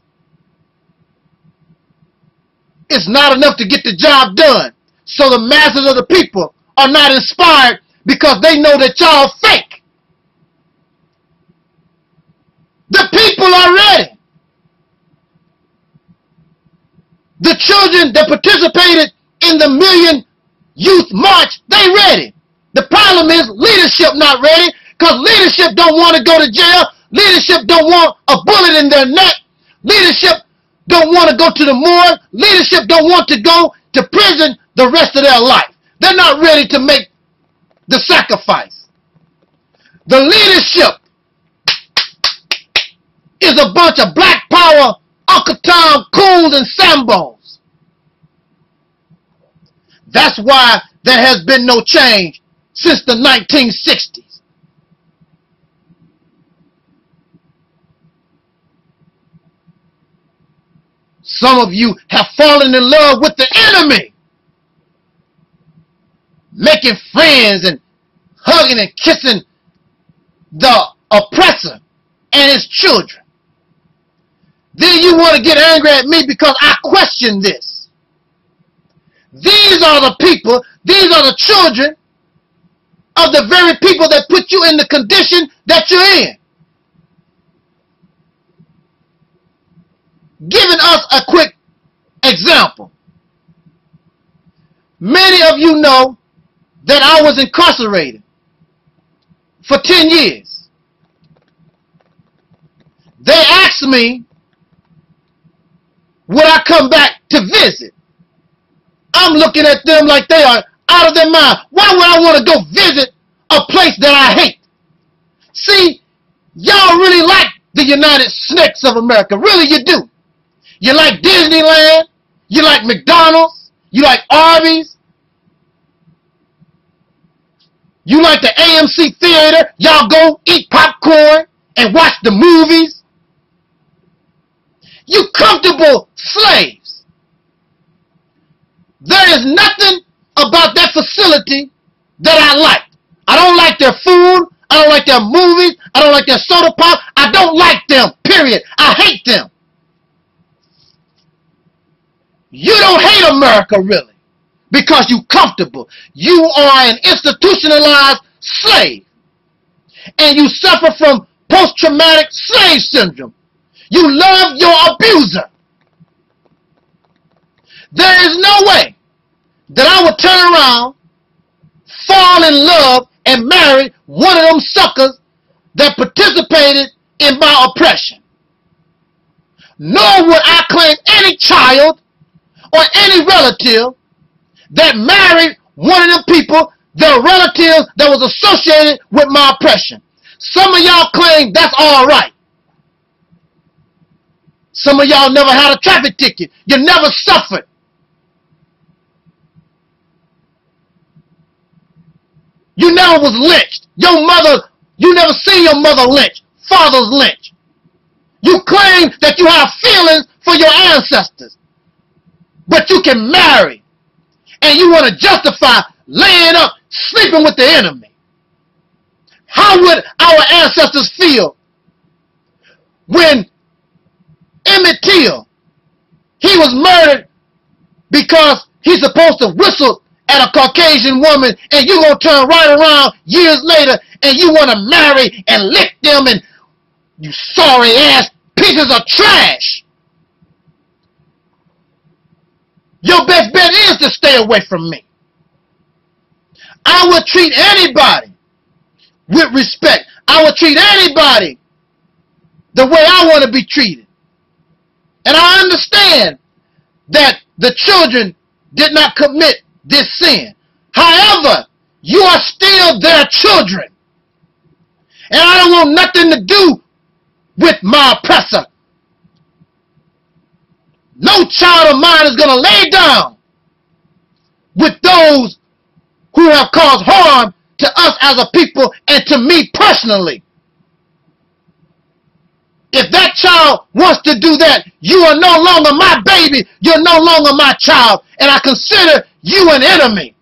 Speaker 3: It's not enough to get the job done. So the masses of the people are not inspired because they know that y'all fake. The people are ready. The children that participated in the Million Youth March, they ready. The problem is leadership not ready, because leadership don't want to go to jail. Leadership don't want a bullet in their neck. Leadership don't want to go to the morgue. Leadership don't want to go to prison the rest of their life. They're not ready to make the sacrifice. The leadership is a bunch of black power, Uncle Tom, coons, and Sambos. That's why there has been no change since the 1960s. Some of you have fallen in love with the enemy, making friends and hugging and kissing the oppressor and his children. Then you want to get angry at me because I question this. These are the people, these are the children of the very people that put you in the condition that you're in. Giving us a quick example. Many of you know that I was incarcerated for 10 years. They asked me, would I come back to visit? I'm looking at them like they are out of their mind. Why would I want to go visit a place that I hate? See, y'all really like the United Snakes of America. Really, you do. You like Disneyland? You like McDonald's? You like Arby's? You like the AMC theater? Y'all go eat popcorn and watch the movies? You comfortable slaves. There is nothing about that facility that I like. I don't like their food. I don't like their movies. I don't like their soda pop. I don't like them, period. I hate them. You don't hate America, really, because you comfortable. You are an institutionalized slave, and you suffer from post-traumatic slave syndrome. You love your abuser. There is no way that I would turn around, fall in love, and marry one of them suckers that participated in my oppression. Nor would I claim any child or any relative that married one of them people, the relatives that was associated with my oppression. Some of y'all claim that's all right. Some of y'all never had a traffic ticket. You never suffered. You never was lynched. Your mother, you never seen your mother lynched. Father's lynched. You claim that you have feelings for your ancestors, but you can marry, and you want to justify laying up, sleeping with the enemy. How would our ancestors feel when Emmett Till, he was murdered because he's supposed to whistle at a Caucasian woman, and you gonna turn right around years later and you want to marry and lick them, and you sorry ass pieces of trash. Your best bet is to stay away from me. I would treat anybody with respect. I would treat anybody the way I want to be treated. And I understand that the children did not commit this sin. However, you are still their children. And I don't want nothing to do with my oppressor. No child of mine is going to lay down with those who have caused harm to us as a people and to me personally. If that child wants to do that, you are no longer my baby. You're no longer my child. And I consider you an enemy.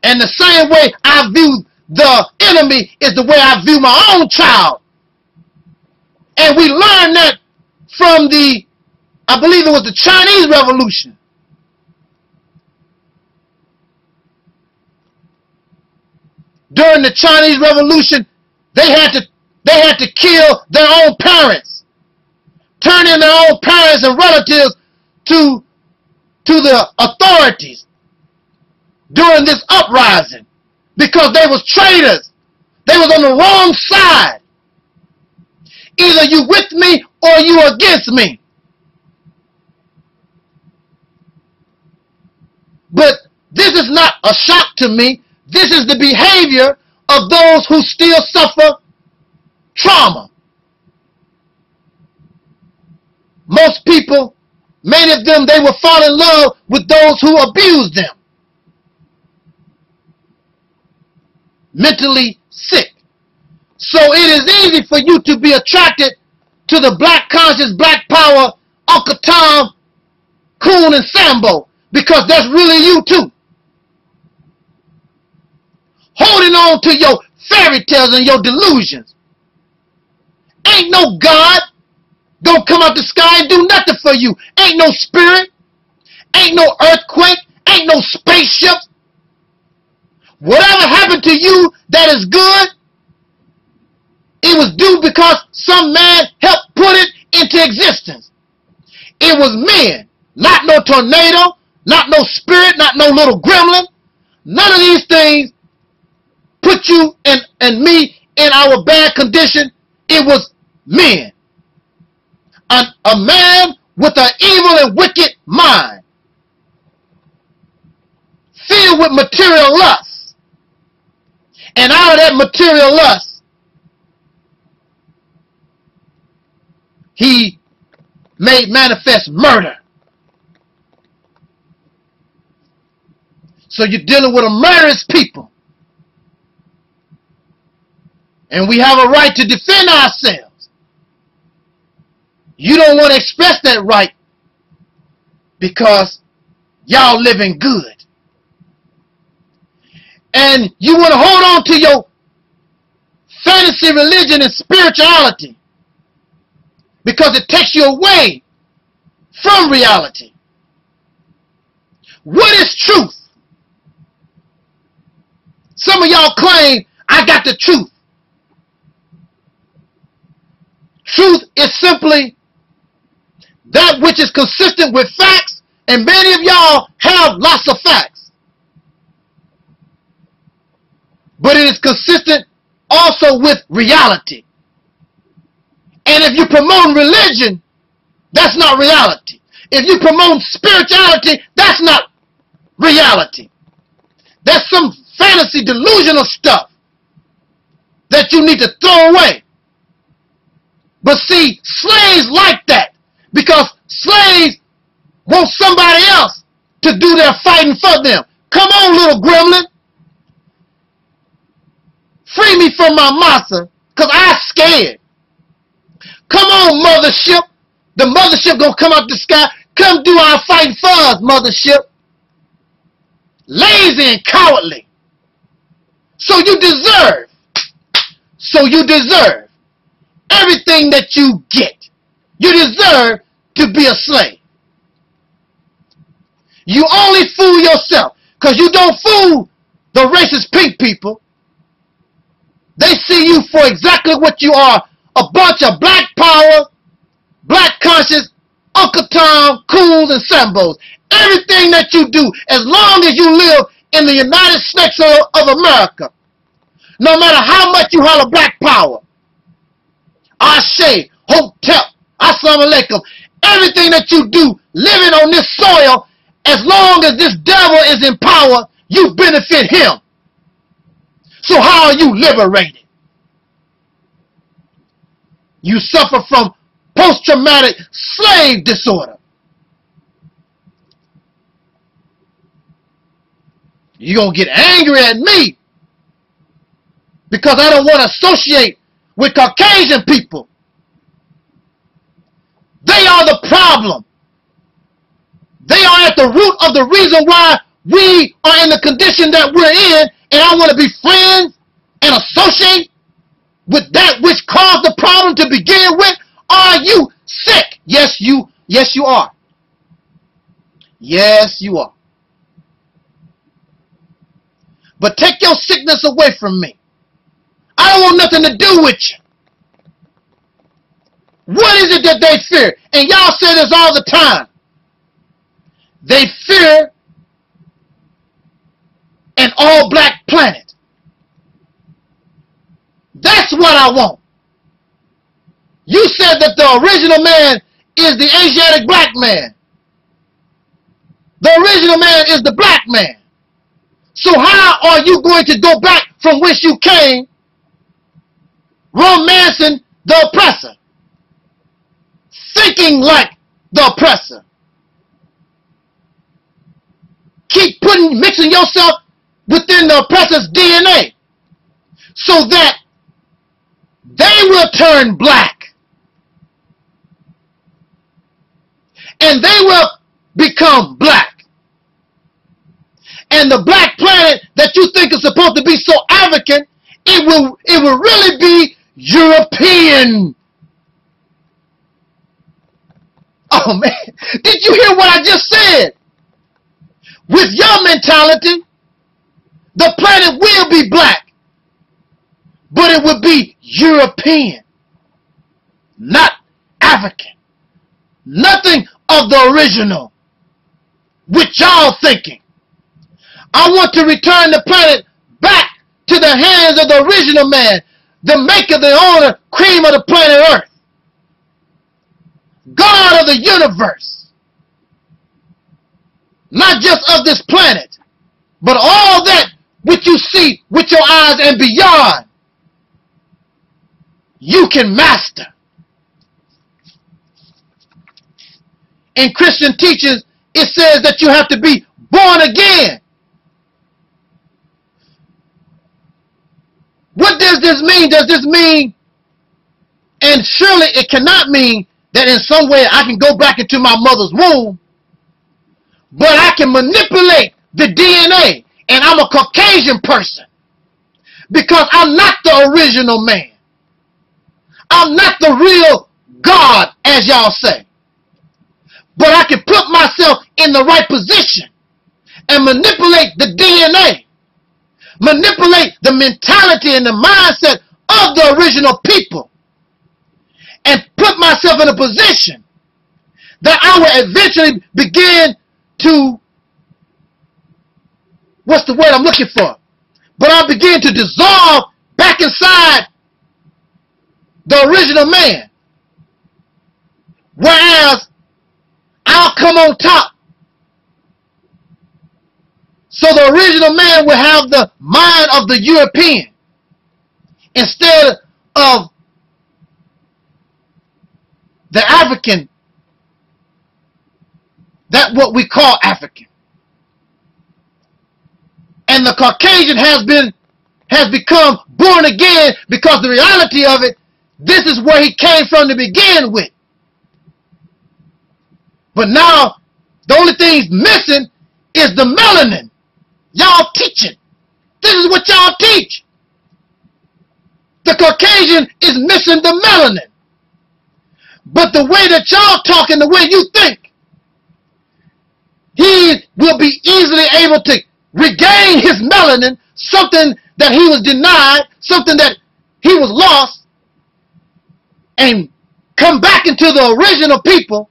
Speaker 3: And the same way I view the enemy is the way I view my own child. And we learned that from the, I believe it was the Chinese Revolution. During the Chinese Revolution, they had to kill their own parents, turn in their own parents and relatives to the authorities during this uprising because they was traitors. They was on the wrong side. Either you with me or you against me. But this is not a shock to me. This is the behavior of those who still suffer trauma. Most people, many of them, they will fall in love with those who abuse them. Mentally sick. So it is easy for you to be attracted to the black conscious, black power, Uncle Tom, Coon, and Sambo, because that's really you too. Holding on to your fairy tales and your delusions. Ain't no God gonna come out the sky and do nothing for you. Ain't no spirit. Ain't no earthquake. Ain't no spaceship. Whatever happened to you that is good, it was due because some man helped put it into existence. It was men, not no tornado, not no spirit, not no little gremlin. None of these things put you and me in our bad condition. It was men. A man with an evil and wicked mind, filled with material lust. And out of that material lust, he made manifest murder. So you're dealing with a murderous people. And we have a right to defend ourselves. You don't want to express that right because y'all living good. And you want to hold on to your fantasy religion and spirituality because it takes you away from reality. What is truth? Some of y'all claim, I got the truth. Truth is simply that which is consistent with facts, and many of y'all have lots of facts. But it is consistent also with reality. And if you promote religion, that's not reality. If you promote spirituality, that's not reality. That's some fantasy, delusional stuff that you need to throw away. But see, slaves like that because slaves want somebody else to do their fighting for them. Come on, little gremlin. Free me from my massa because I'm scared. Come on, mothership. The mothership gonna come out the sky. Come do our fighting for us, mothership. Lazy and cowardly. So you deserve everything that you get. You deserve to be a slave. You only fool yourself because you don't fool the racist pink people. They see you for exactly what you are, a bunch of black power, black conscious, Uncle Tom, Cools, and Sambos. Everything that you do, as long as you live in the United States of America, no matter how much you holler black power, Ashe, Hotep, Assalamu Alaikum, everything that you do living on this soil, as long as this devil is in power, you benefit him. So how are you liberated? You suffer from post-traumatic slave disorder. You're going to get angry at me because I don't want to associate with Caucasian people. They are the problem. They are at the root of the reason why we are in the condition that we're in, and I want to be friends and associate with that which caused the problem to begin with. Are you sick? Yes, you are. Yes, you are. But take your sickness away from me. I don't want nothing to do with you. What is it that they fear? And y'all say this all the time. They fear an all-black planet. That's what I want. You said that the original man is the Asiatic black man. The original man is the black man. So how are you going to go back from whence you came, romancing the oppressor, thinking like the oppressor? Keep mixing yourself within the oppressor's DNA so that they will turn black. And they will become black. And the black planet that you think is supposed to be so African, it will really be European. Oh man, did you hear what I just said? With your mentality, the planet will be black, but it will be European, not African. Nothing of the original, which y'all thinking. I want to return the planet back to the hands of the original man, the maker, the owner, cream of the planet Earth, God of the universe, not just of this planet, but all that which you see with your eyes and beyond, you can master. in Christian teachings, it says that you have to be born again. What does this mean? Does this mean, and surely it cannot mean that in some way I can go back into my mother's womb, but I can manipulate the DNA, and I'm a Caucasian person because I'm not the original man. I'm not the real God, as y'all say. But I can put myself in the right position and manipulate the DNA, manipulate the mentality and the mindset of the original people, and put myself in a position that I will eventually begin to, what's the word I'm looking for? But I'll begin to dissolve back inside the original man. Whereas I'll come on top. So the original man will have the mind of the European instead of the African, that what we call African. And the Caucasian has become born again because the reality of it, this is where he came from to begin with. But now, the only thing he's missing is the melanin. Y'all teach it. This is what y'all teach. The Caucasian is missing the melanin. But the way that y'all talk and the way you think, he will be easily able to regain his melanin, something that he was denied, something that he was lost, and come back into the original people,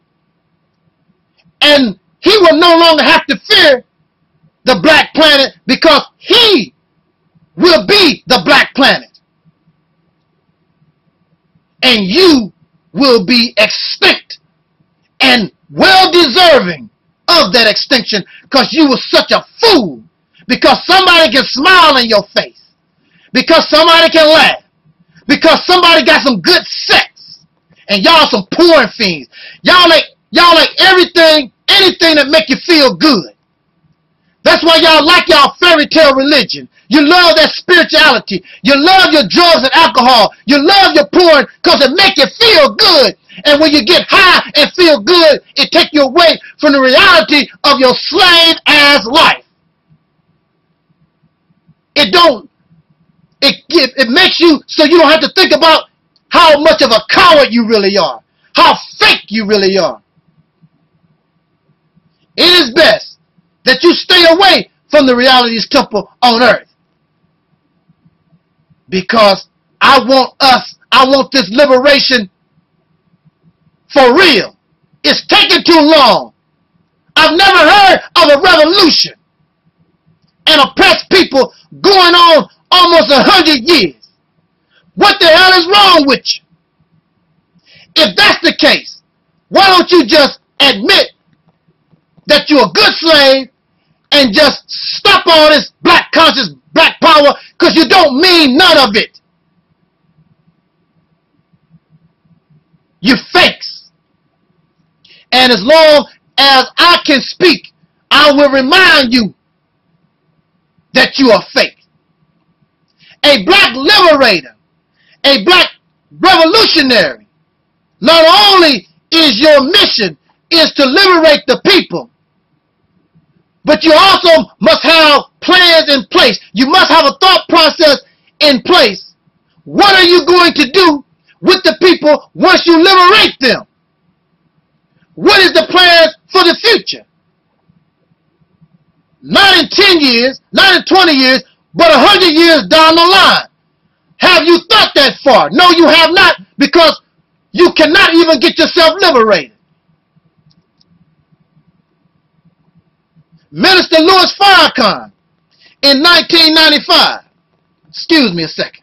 Speaker 3: and he will no longer have to fear the black planet because he will be the black planet. And you will be extinct and well deserving of that extinction because you were such a fool. Because somebody can smile in your face. Because somebody can laugh. Because somebody got some good sex. And y'all some porn fiends. Y'all like everything, anything that make you feel good. That's why y'all like y'all fairy tale religion. You love that spirituality. You love your drugs and alcohol. You love your porn because it make you feel good. And when you get high and feel good, it take you away from the reality of your slave-ass life. It makes you so you don't have to think about how much of a coward you really are. How fake you really are. It is best that you stay away from the realities temple on earth. Because I want this liberation for real. It's taking too long. I've never heard of a revolution and oppressed people going on almost 100 years. What the hell is wrong with you? If that's the case, why don't you just admit that you're a good slave and just stop all this black conscious, black power, because you don't mean none of it. You fakes. And as long as I can speak, I will remind you that you are fake. A black liberator, a black revolutionary, not only is your mission is to liberate the people, but you also must have plans in place. You must have a thought process in place. What are you going to do with the people once you liberate them? What is the plan for the future? Not in 10 years, not in 20 years, but 100 years down the line. Have you thought that far? No, you have not, because you cannot even get yourself liberated. Minister Louis Farrakhan in 1995. Excuse me a second.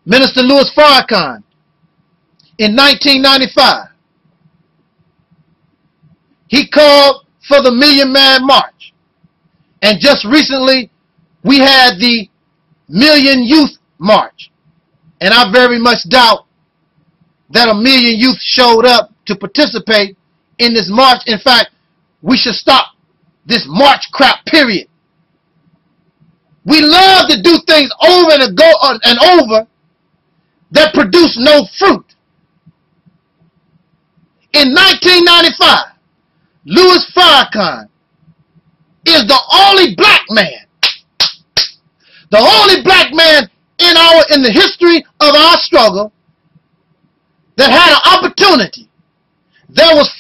Speaker 3: Minister Louis Farrakhan in 1995. He called for the Million Man March. And just recently, we had the Million Youth March. And I very much doubt that 1 million youth showed up to participate in this march. In fact, we should stop this march crap, period. We love to do things over and over that produce no fruit. In 1995, Louis Farrakhan is the only black man, in the history of our struggle that had an opportunity. There was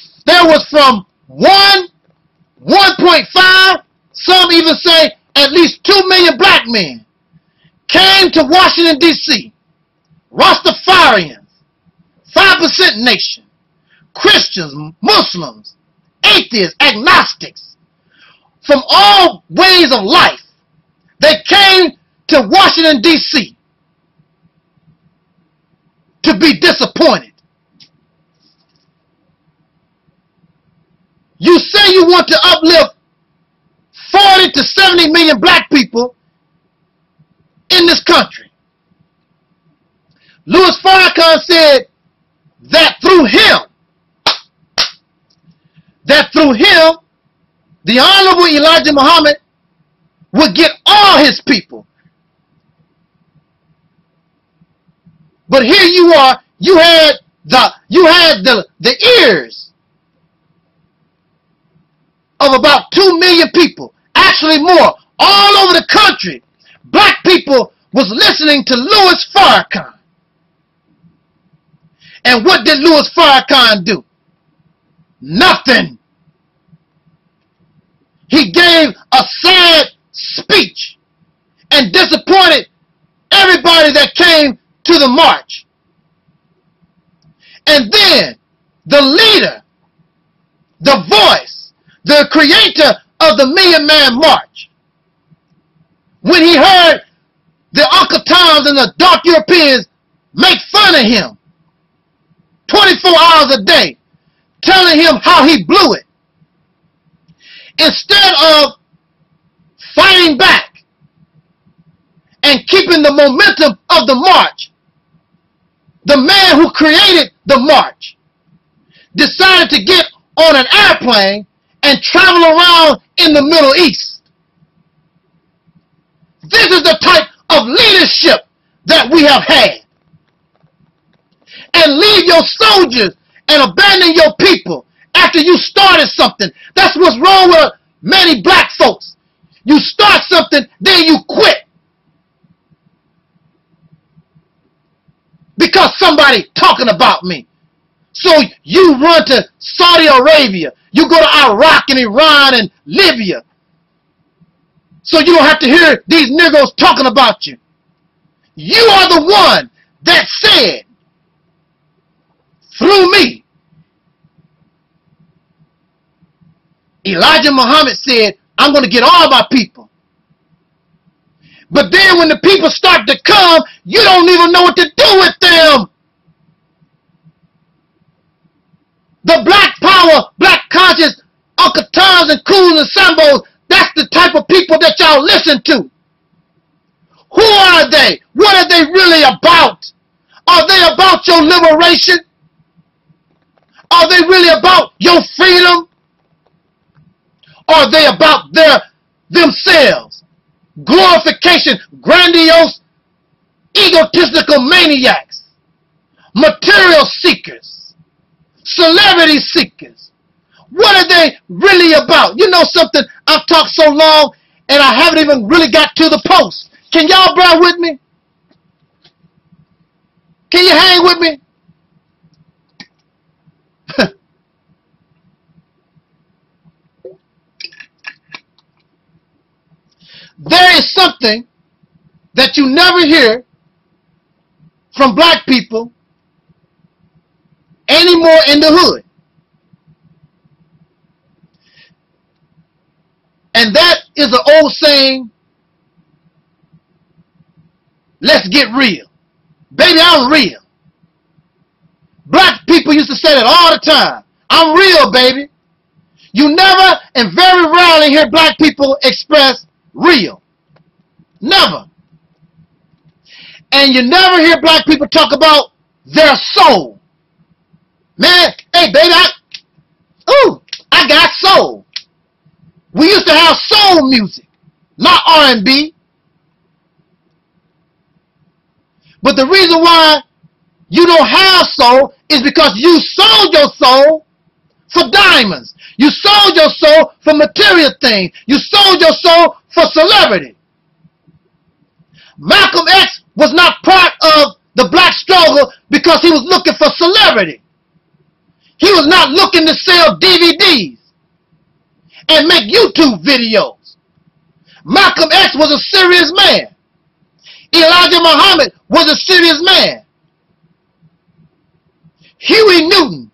Speaker 3: from 1.5, some even say at least 2 million black men came to Washington, D.C. Rastafarians, 5% Nation, Christians, Muslims, atheists, agnostics, from all ways of life. They came to Washington, D.C. to be disappointed. You say you want to uplift 40 to 70 million black people in this country. Louis Farrakhan said that through him, the Honorable Elijah Muhammad would get all his people. But here you are, you had the ears of about 2 million people, actually more, all over the country. Black people was listening to Louis Farrakhan. And what did Louis Farrakhan do? Nothing. He gave a sad speech and disappointed everybody that came to the march. And then the leader, the voice, the creator of the Million Man March, when he heard the Uncle Toms and the dark Europeans make fun of him 24 hours a day, telling him how he blew it, instead of fighting back and keeping the momentum of the march, the man who created the march decided to get on an airplane and travel around in the Middle East. This is the type of leadership that we have had. And leave your soldiers and abandon your people after you started something. That's what's wrong with many black folks. You start something, then you quit. Because somebody talking about me. So you run to Saudi Arabia. You go to Iraq and Iran and Libya. So you don't have to hear these niggas talking about you. You are the one that said, through me, Elijah Muhammad said, I'm going to get all my people. But then when the people start to come, you don't even know what to do with them. The black power, black conscious, Uncle Toms and Coons and Sambos, that's the type of people that y'all listen to. Who are they? What are they really about? Are they about your liberation? Are they really about your freedom? Are they about themselves? Glorification, grandiose, egotistical maniacs, material seekers, celebrity seekers. What are they really about? You know something? I've talked so long and I haven't even really got to the post. Can y'all bear with me? Can you hang with me? There is something that you never hear from black people anymore in the hood. And that is an old saying, let's get real. Baby, I'm real. Black people used to say that all the time. I'm real, baby. You never and very rarely hear black people express real. Never. And you never hear black people talk about their soul. Man, hey baby, I got soul. We used to have soul music, not R&B. But the reason why you don't have soul is because you sold your soul for diamonds. You sold your soul for material things. You sold your soul for celebrity. Malcolm X was not part of the black struggle because he was looking for celebrity. He was not looking to sell DVDs and make YouTube videos. Malcolm X was a serious man. Elijah Muhammad was a serious man. Huey Newton,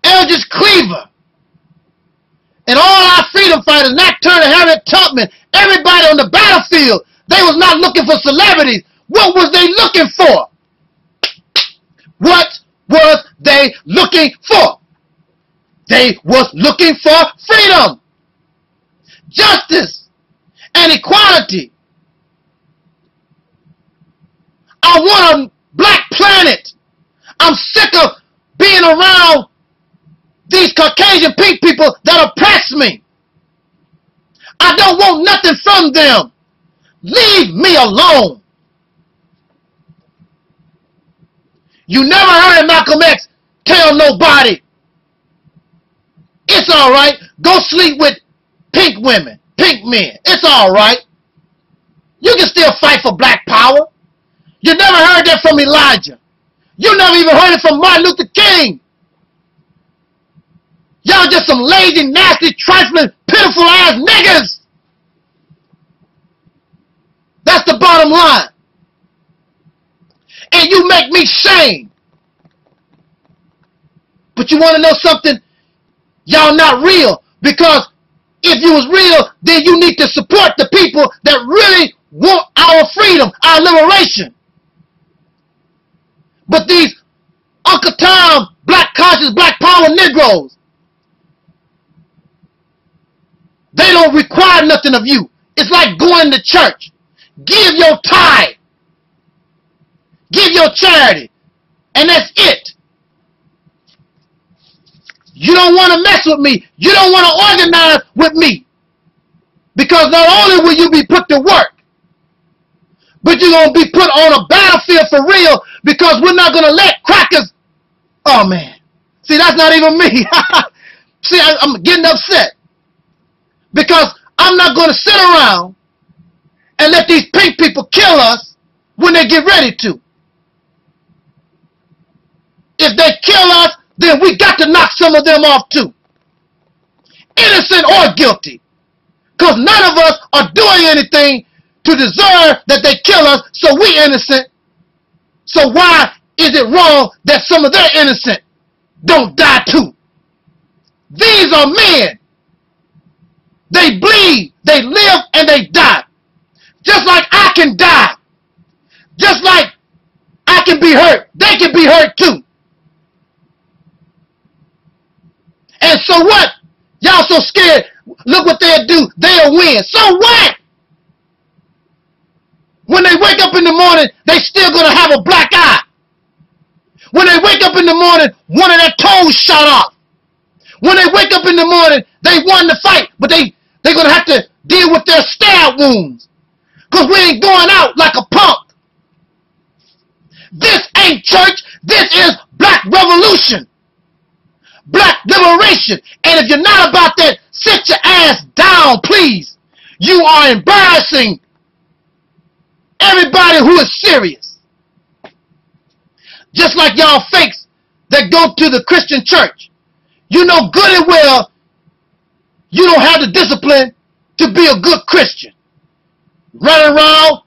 Speaker 3: Eldridge Cleaver, and all our freedom fighters, Nat Turner, Harriet Tubman, everybody on the battlefield, they was not looking for celebrities. What was they looking for? What was they looking for? They was looking for freedom, justice, and equality. I want a black planet. I'm sick of being around these Caucasian pink people that oppress me. I don't want nothing from them. Leave me alone. You never heard Malcolm X tell nobody, it's all right, go sleep with pink women, pink men. It's all right. You can still fight for black power. You never heard that from Elijah. You never even heard it from Martin Luther King. Y'all just some lazy, nasty, trifling, pitiful ass niggas. That's the bottom line. And you make me shame. But you want to know something? Y'all not real. Because if you was real, then you need to support the people that really want our freedom, our liberation. But these Uncle Tom, black conscious, black power Negroes, they don't require nothing of you. It's like going to church. Give your tithe. Give your charity. And that's it. You don't want to mess with me. You don't want to organize with me. Because not only will you be put to work, but you're going to be put on a battlefield for real, because we're not going to let crackers. Oh, man. See, that's not even me. See, I'm getting upset. Because I'm not going to sit around and let these pink people kill us when they get ready to. If they kill us, then we got to knock some of them off too. Innocent or guilty. Because none of us are doing anything to deserve that they kill us, so we innocent. So why is it wrong that some of their innocent don't die too? These are men. They bleed, they live, and they die. Just like I can die. Just like I can be hurt, they can be hurt too. And so what? Y'all so scared. Look what they'll do. They'll win. So what? When they wake up in the morning, they still going to have a black eye. When they wake up in the morning, one of their toes shot off. When they wake up in the morning, they won the fight, but they're going to have to deal with their stab wounds. Because we ain't going out like a punk. This ain't church. This is black revolution. Black liberation. And if you're not about that, sit your ass down, please. You are embarrassing everybody who is serious. Just like y'all fakes that go to the Christian church. You know good and well you don't have the discipline to be a good Christian. Running around,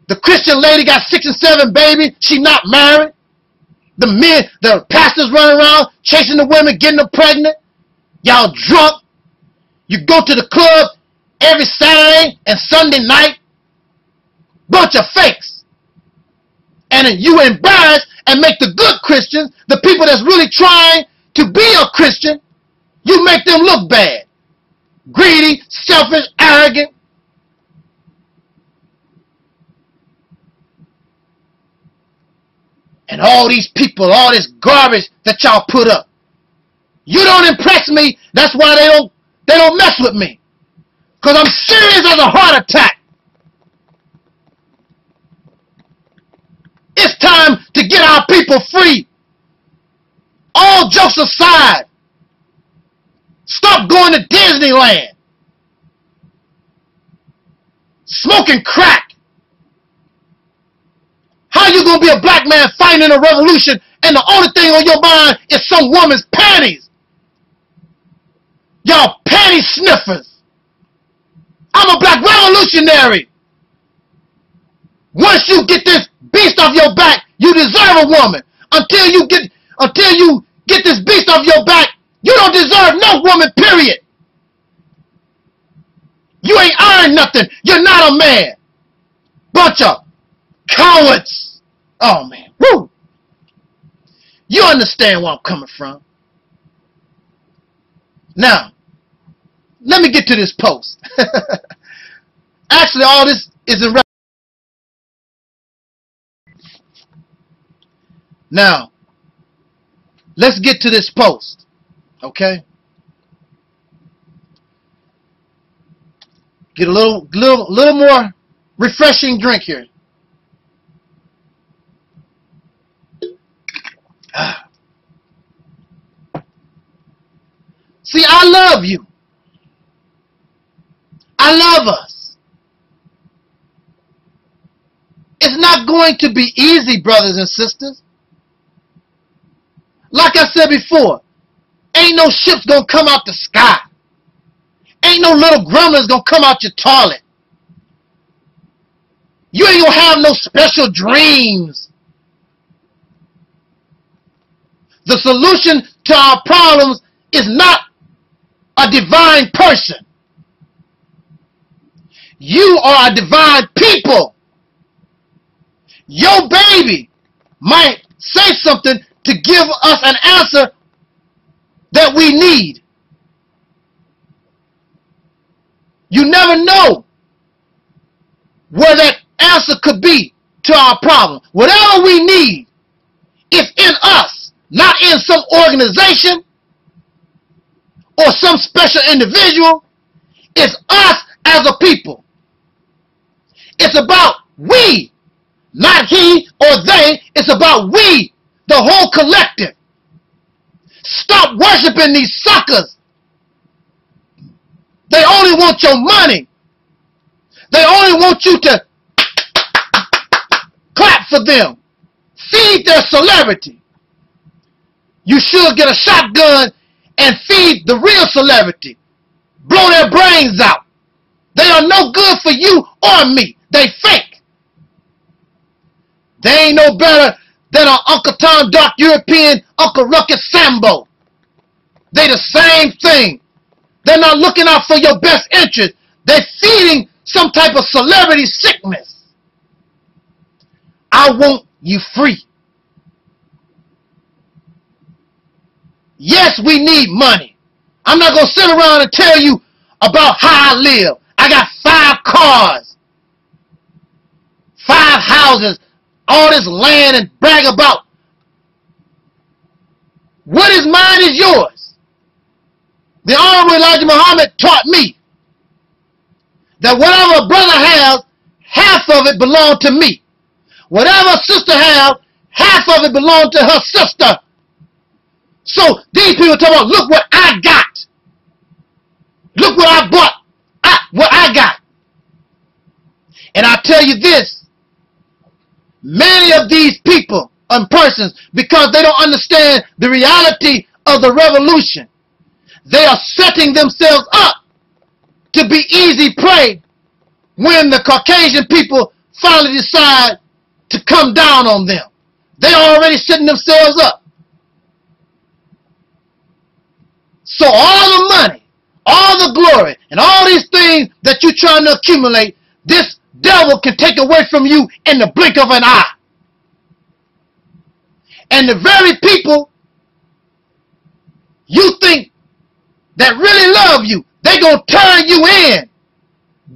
Speaker 3: the Christian lady got 6 and 7 babies, she not married. The men, the pastors running around, chasing the women, getting them pregnant. Y'all drunk. You go to the club every Saturday and Sunday night. Bunch of fakes. And then you embarrass and make the good Christians, the people that's really trying to be a Christian, you make them look bad. Greedy, selfish, arrogant. and all these people, all this garbage that y'all put up. You don't impress me. That's why they don't mess with me. Because I'm serious as a heart attack. It's time to get our people free. All jokes aside, stop going to Disneyland, smoking crack. How you gonna be a black man fighting a revolution and the only thing on your mind is some woman's panties? Y'all panty sniffers. I'm a black revolutionary. Once you get this beast off your back, you deserve a woman. Until you get this beast off your back, you don't deserve no woman, period. You ain't earned nothing. You're not a man. Bunch of cowards. Oh, man. Woo. You understand where I'm coming from. Now, let me get to this post. Actually, all this is in Now, let's get to this post, okay? Get a little more refreshing drink here. See, I love you. I love us. It's not going to be easy, brothers and sisters. Like I said before, ain't no ships gonna come out the sky. Ain't no little gremlins gonna come out your toilet. You ain't gonna have no special dreams. The solution to our problems is not a divine person. You are a divine people. Your baby might say something to give us an answer that we need. You never know where that answer could be to our problem. Whatever we need is in us, not in some organization or some special individual. It's us as a people. It's about we, not he or they. It's about we, the whole collective. Stop worshiping these suckers. They only want your money. They only want you to clap for them. Feed their celebrity. You should get a shotgun and feed the real celebrity. Blow their brains out. They are no good for you or me. They fake. They ain't no better than an Uncle Tom Dark European Uncle Ruckus Sambo. They the same thing. They're not looking out for your best interest. They're feeding some type of celebrity sickness. I want you free. Yes, we need money. I'm not going to sit around and tell you about how I live. I got 5 cars, 5 houses, all this land, and brag about what is mine is yours. The Honorable Elijah Muhammad taught me that whatever a brother has, half of it belongs to me. Whatever a sister has, half of it belongs to her sister. So these people talk about, look what I got. Look what I bought. What I got. And I tell you this, many of these people and persons, because they don't understand the reality of the revolution, they are setting themselves up to be easy prey when the Caucasian people finally decide to come down on them. They are already setting themselves up. So all the money, all the glory, and all these things that you're trying to accumulate, this devil can take away from you in the blink of an eye. And the very people you think that really love you, they're going to turn you in.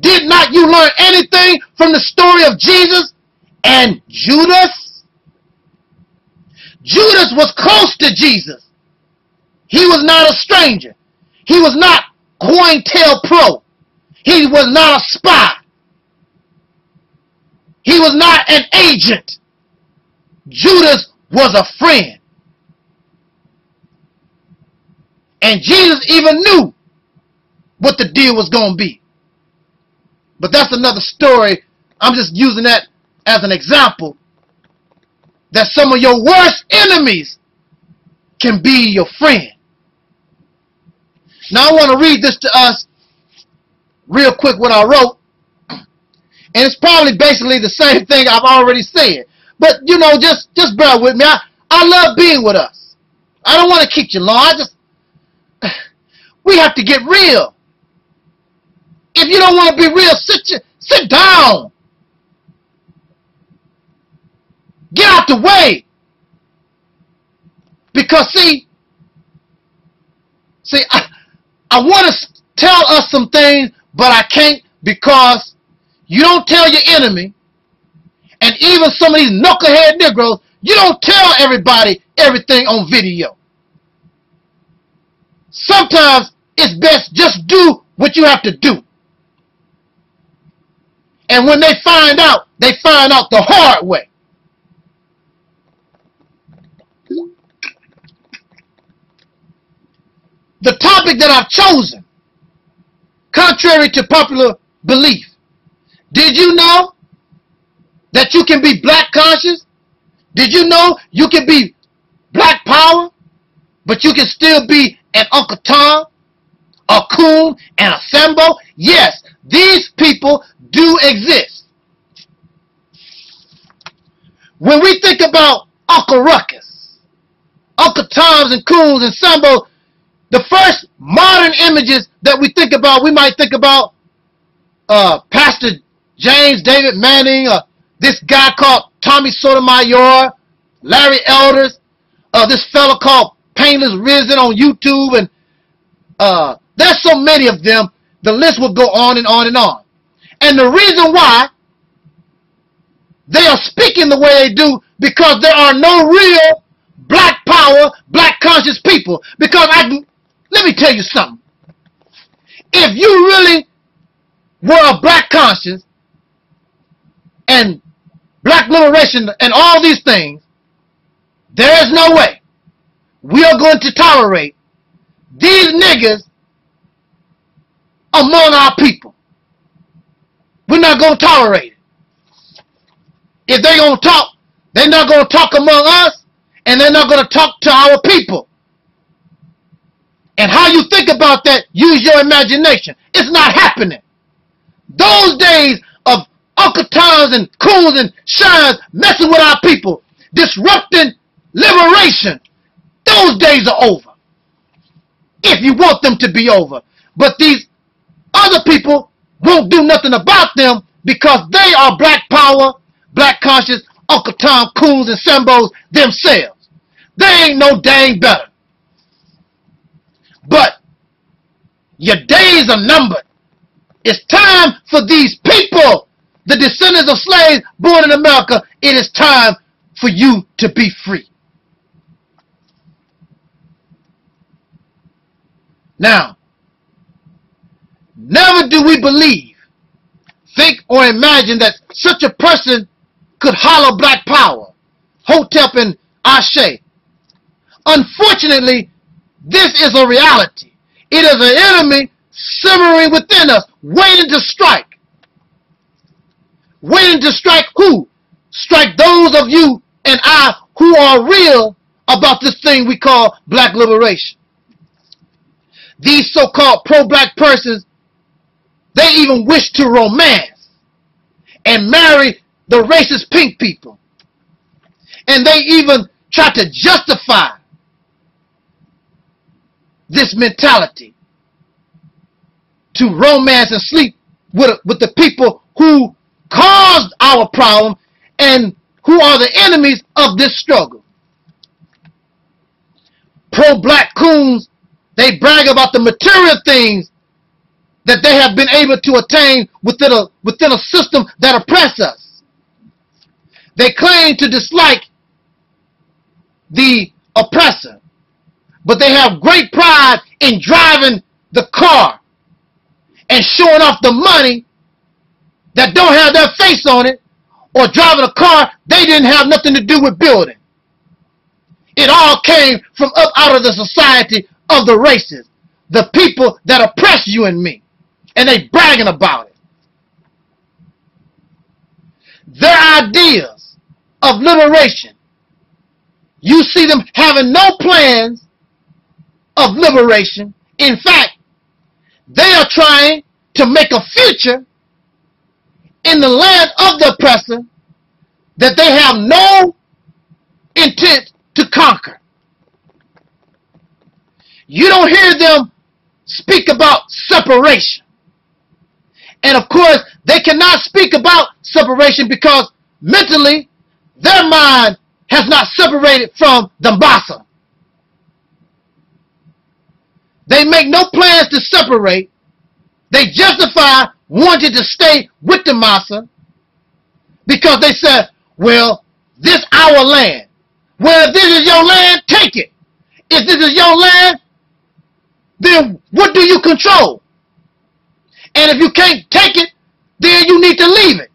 Speaker 3: Did not you learn anything from the story of Jesus and Judas? Judas was close to Jesus. He was not a stranger. He was not COINTELPRO. He was not a spy. He was not an agent. Judas was a friend. And Jesus even knew what the deal was going to be. But that's another story. I'm just using that as an example that some of your worst enemies can be your friend. Now I want to read this to us real quick what I wrote. And it's probably basically the same thing I've already said. But, you know, just bear with me. I love being with us. I don't want to keep you long. We have to get real. If you don't want to be real, sit down. Get out the way. Because, see, I want to tell us some things, but I can't because you don't tell your enemy, and even some of these knucklehead Negroes, you don't tell everybody everything on video. Sometimes it's best just do what you have to do. And when they find out the hard way. The topic that I've chosen, contrary to popular belief, did you know that you can be black conscious? Did you know you can be black power, but you can still be an Uncle Tom, a Coon, and a Sambo? Yes, these people do exist. When we think about Uncle Ruckus, Uncle Toms and Coons and Sambo, the first modern images that we think about, we might think about Pastor James David Manning, this guy called Tommy Sotomayor, Larry Elders, this fella called Painless Risen on YouTube, and there's so many of them, the list will go on and on and on. And the reason why they are speaking the way they do, because there are no real black power, black conscious people. Because let me tell you something. If you really were a black conscience and black liberation and all these things, there is no way we are going to tolerate these niggas among our people. We're not going to tolerate it. If they're going to talk, they're not going to talk among us, and they're not going to talk to our people. And how you think about that, use your imagination. It's not happening. Those days of Uncle Toms and Coons and Shines messing with our people, disrupting liberation, those days are over. If you want them to be over. But these other people won't do nothing about them because they are black power, black conscious, Uncle Tom, Coons, and Sambos themselves. They ain't no dang better. But your days are numbered. It's time for these people, the descendants of slaves born in America, it is time for you to be free. Now, never do we believe, think, or imagine that such a person could holler black power, Hotep and Ashe. Unfortunately, this is a reality. It is an enemy simmering within us, waiting to strike. Waiting to strike who? Strike those of you and I who are real about this thing we call black liberation. These so-called pro-black persons, they even wish to romance and marry the racist pink people. And they even try to justify this mentality to romance and sleep with the people who caused our problem and who are the enemies of this struggle. Pro-black coons, they brag about the material things that they have been able to attain within a system that oppresses us. They claim to dislike the oppressor, but they have great pride in driving the car and showing off the money that don't have their face on it, or driving a car they didn't have nothing to do with building. It all came from up out of the society of the races, the people that oppress you and me, and they bragging about it. Their ideas of liberation, you see them having no plans of liberation. In fact, they are trying to make a future in the land of the oppressor that they have no intent to conquer. You don't hear them speak about separation. And of course, they cannot speak about separation because mentally their mind has not separated from the massa. They make no plans to separate. They justify wanting to stay with the massa because they said, well, this our land. Well, if this is your land, take it. If this is your land, then what do you control? And if you can't take it, then you need to leave it.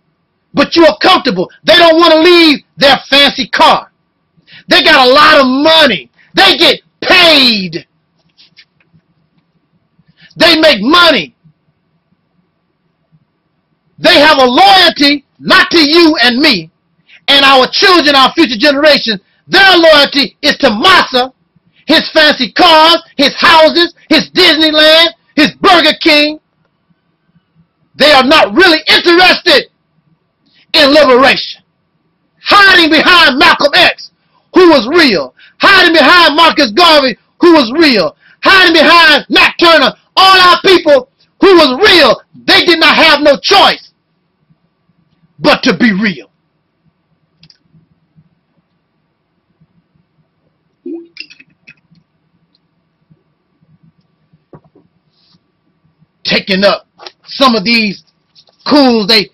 Speaker 3: But you are comfortable. They don't want to leave their fancy car. They got a lot of money. They get paid. They make money. They have a loyalty not to you and me and our children, our future generations. Their loyalty is to Massa, his fancy cars, his houses, his Disneyland, his Burger King. They are not really interested in liberation. Hiding behind Malcolm X, who was real. Hiding behind Marcus Garvey, who was real. Hiding behind Nat Turner, all our people who was real. They did not have no choice but to be real. Taking up some of these cools, they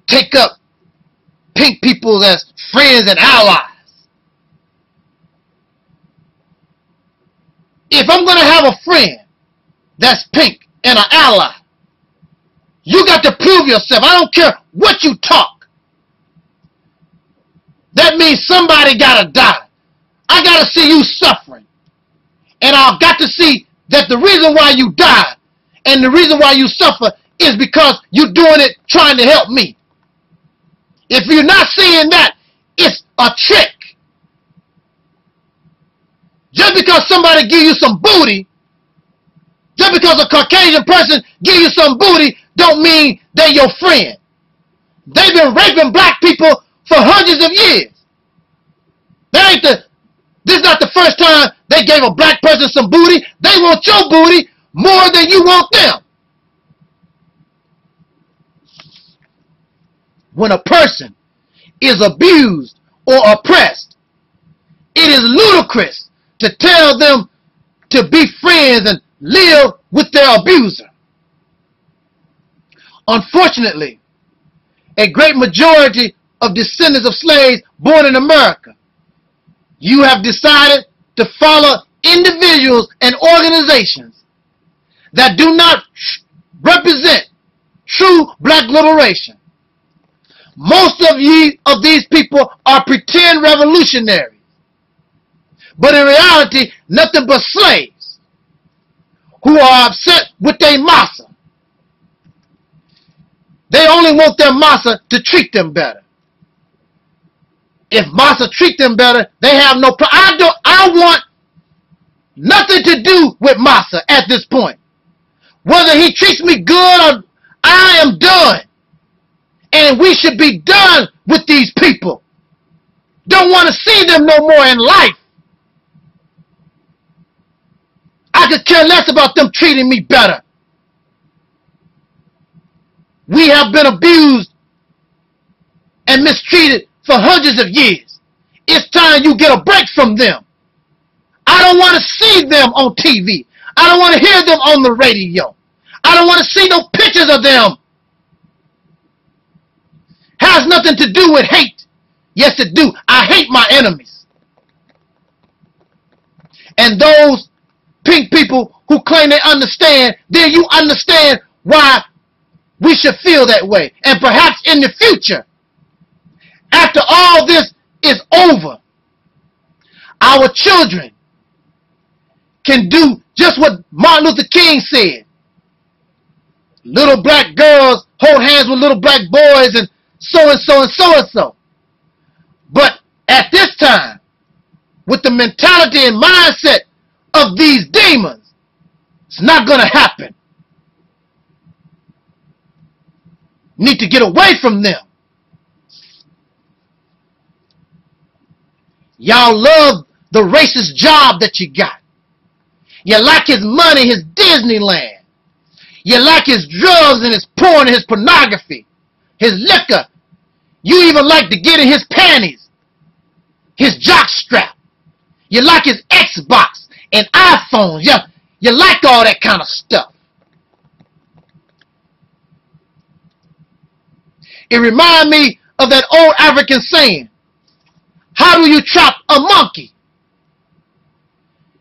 Speaker 3: take up pink people as friends and allies. If I'm going to have a friend that's pink and an ally, you got to prove yourself. I don't care what you talk. That means somebody got to die. I got to see you suffering. And I've got to see that the reason why you died and the reason why you suffer is because you're doing it trying to help me. If you're not seeing that, it's a trick. Just because somebody give you some booty, just because a Caucasian person give you some booty, don't mean they're your friend. They've been raping black people for hundreds of years. This is not the first time they gave a black person some booty. They want your booty more than you want them. When a person is abused or oppressed, it is ludicrous to tell them to be friends and live with their abuser. Unfortunately, a great majority of descendants of slaves born in America, you have decided to follow individuals and organizations that do not represent true black liberation. Most of these people are pretend revolutionaries, but in reality, nothing but slaves who are upset with their massa. They only want their massa to treat them better. If massa treat them better, they have no problem. I want nothing to do with massa at this point. Whether he treats me good or I am done. And we should be done with these people. Don't want to see them no more in life. I could care less about them treating me better. We have been abused and mistreated for hundreds of years. It's time you get a break from them. I don't want to see them on TV. I don't want to hear them on the radio. I don't want to see no pictures of them. Has nothing to do with hate. Yes, it do. I hate my enemies. and those pink people who claim they understand, then you understand why we should feel that way. And perhaps in the future, after all this is over, our children can do just what Martin Luther King said. Little black girls hold hands with little black boys and so and so and so and so. But at this time, with the mentality and mindset of these demons, it's not going to happen. Need to get away from them. Y'all love the racist job that you got. You like his money, his Disneyland. You like his drugs and his porn and his pornography, his liquor. You even like to get in his panties, his jock strap. You like his Xbox and iPhones. You like all that kind of stuff. It reminds me of that old African saying, how do you trap a monkey?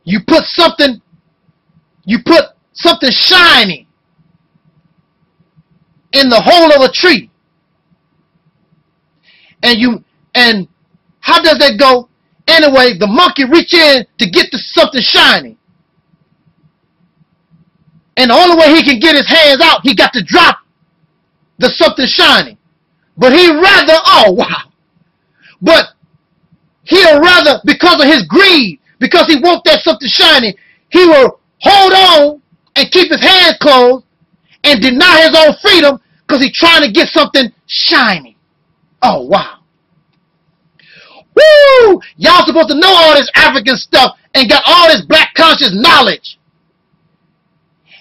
Speaker 3: You put something shiny in the hole of a tree. And how does that go? Anyway, the monkey reach in to get to something shiny. And the only way he can get his hands out, he got to drop the something shiny. But he'd rather, oh wow. But he'll rather, because of his greed, because he wants that something shiny, he will hold on and keep his hands closed and deny his own freedom because he's trying to get something shiny. Oh wow. Woo! Y'all supposed to know all this African stuff and got all this black conscious knowledge.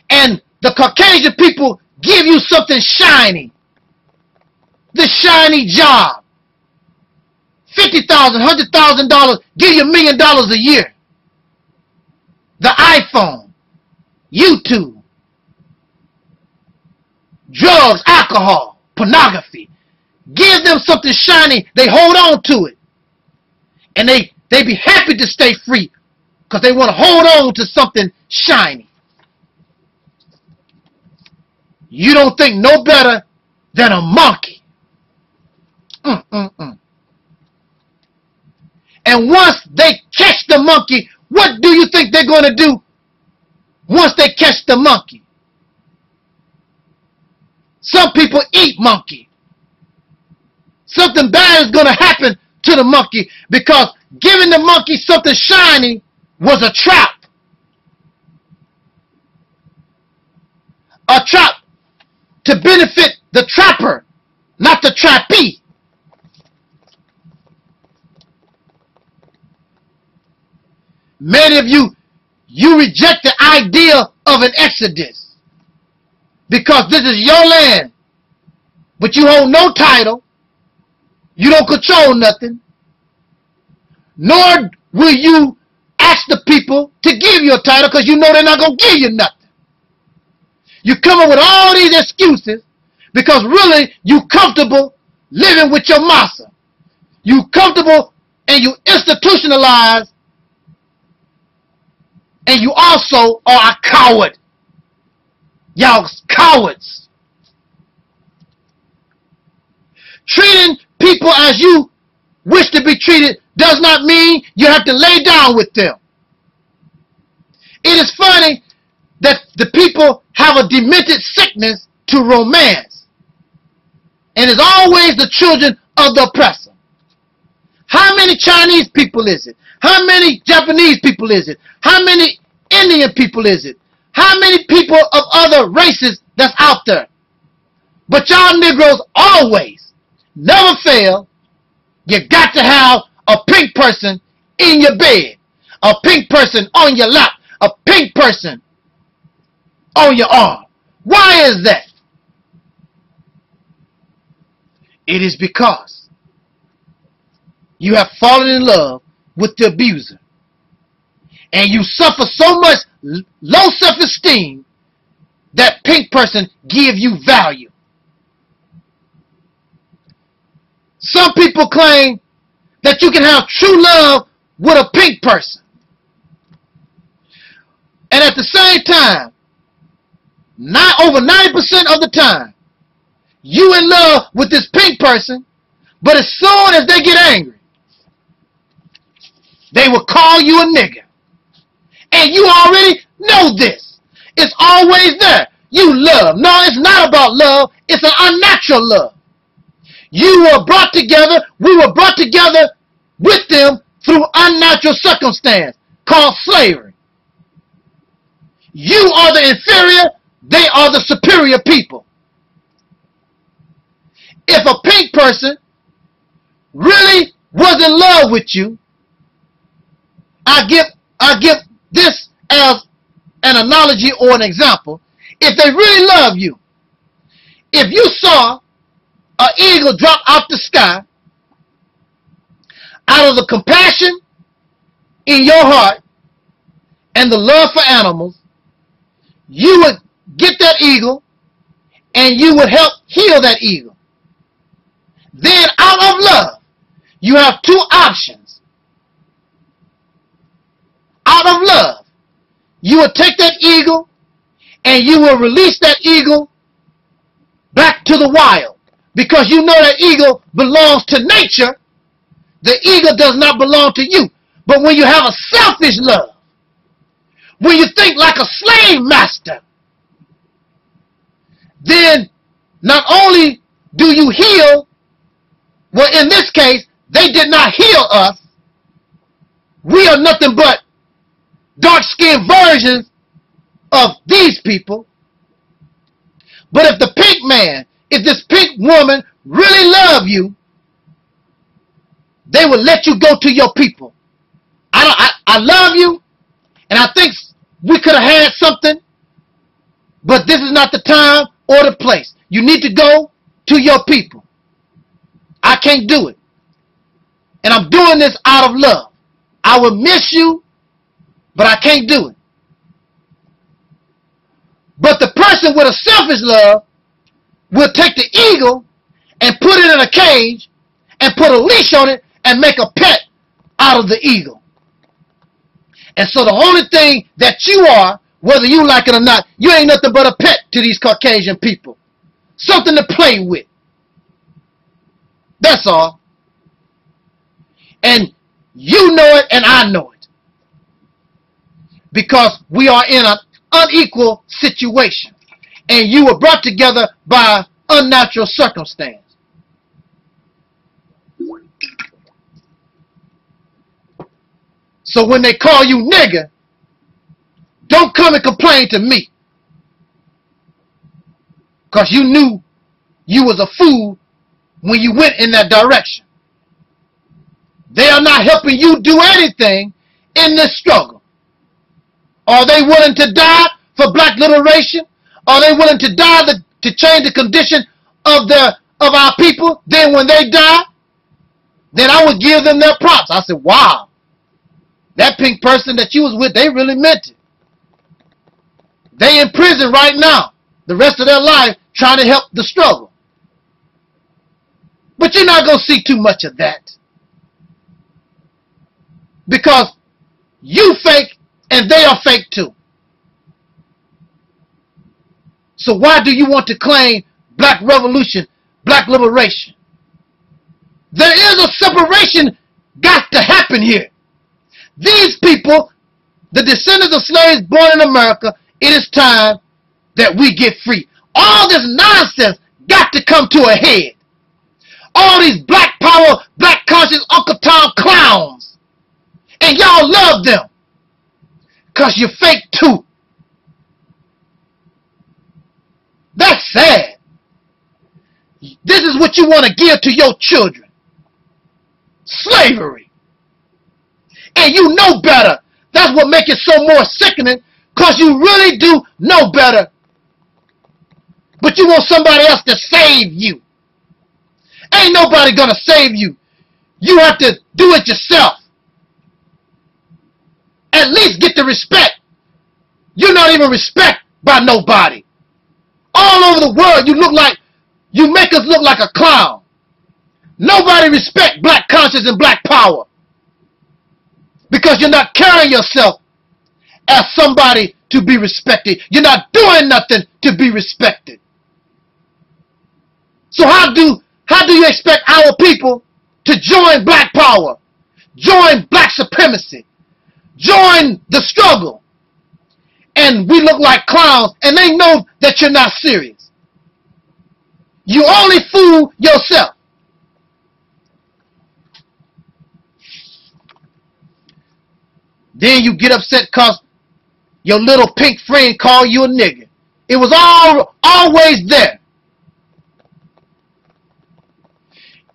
Speaker 3: And the Caucasian people give you something shiny. The shiny job. $50,000, $100,000, give you $1 million a year. The iPhone, YouTube, drugs, alcohol, pornography. Give them something shiny, they hold on to it. And they be happy to stay free because they want to hold on to something shiny. You don't think no better than a monkey. And once they catch the monkey, what do you think they're going to do once they catch the monkey? Some people eat monkey. Something bad is going to happen to the monkey because giving the monkey something shiny was a trap. A trap to benefit the trapper, not the trappee. Many of you reject the idea of an exodus because this is your land, but you hold no title, you don't control nothing, nor will you ask the people to give you a title because you know they're not going to give you nothing. You come up with all these excuses because really you comfortable living with your massa. You comfortable and you institutionalize. And you also are a coward. Y'all cowards. Treating people as you wish to be treated does not mean you have to lay down with them. It is funny that the people have a demented sickness to romance. And it's always the children of the oppressor. How many Chinese people is it? How many Japanese people is it? How many Indian people is it? How many people of other races that's out there? But y'all Negroes always, never fail, you got to have a pink person in your bed, a pink person on your lap, a pink person on your arm. Why is that? It is because you have fallen in love with the abuser. And you suffer so much low self-esteem that pink person give you value. Some people claim that you can have true love with a pink person. And at the same time, over 90% of the time, you in love with this pink person, but as soon as they get angry, they will call you a nigger. And you already know this. It's always there. You love. No, it's not about love. It's an unnatural love. You were brought together. We were brought together with them through unnatural circumstance called slavery. You are the inferior. They are the superior people. If a pink person really was in love with you, I give this as an analogy or an example. If they really love you, if you saw an eagle drop out the sky, out of the compassion in your heart and the love for animals, you would get that eagle and you would help heal that eagle. Then out of love, you have two options. Out of love, you will take that eagle and you will release that eagle back to the wild, because you know that eagle belongs to nature. The eagle does not belong to you. But when you have a selfish love, when you think like a slave master, then not only do you heal, well, in this case, they did not heal us. We are nothing but dark-skinned versions of these people. But if the pink man, if this pink woman really love you, they will let you go to your people. I love you, and I think we could have had something, but this is not the time or the place. You need to go to your people. I can't do it. And I'm doing this out of love. I will miss you, but I can't do it. But the person with a selfish love will take the eagle and put it in a cage and put a leash on it and make a pet out of the eagle. And so the only thing that you are, whether you like it or not, you ain't nothing but a pet to these Caucasian people. Something to play with. That's all. And you know it and I know it. Because we are in an unequal situation. And you were brought together by unnatural circumstance. So when they call you nigger, don't come and complain to me. Because you knew you was a fool when you went in that direction. They are not helping you do anything in this struggle. Are they willing to die for black liberation? Are they willing to die to change the condition of our people? Then when they die, then I would give them their props. I said, wow, that pink person that you was with, they really meant it. They in prison right now, the rest of their life, trying to help the struggle. But you're not going to see too much of that. Because you fake and they are fake too. So why do you want to claim black revolution, black liberation? There is a separation got to happen here. These people, the descendants of slaves born in America, it is time that we get free. All this nonsense got to come to a head. All these black power, black conscious Uncle Tom clowns. And y'all love them. Because you're fake too. That's sad. This is what you want to give to your children. Slavery. And you know better. That's what makes it so more sickening. Because you really do know better. But you want somebody else to save you. Ain't nobody gonna save you. You have to do it yourself. At least get the respect. You're not even respected by nobody. All over the world you make us look like a clown. Nobody respect black conscience and black power. Because you're not carrying yourself as somebody to be respected. You're not doing nothing to be respected. So how do you expect our people to join black power, join black supremacy, join the struggle, and we look like clowns and they know that you're not serious? You only fool yourself. Then you get upset because your little pink friend called you a nigger. It was always there.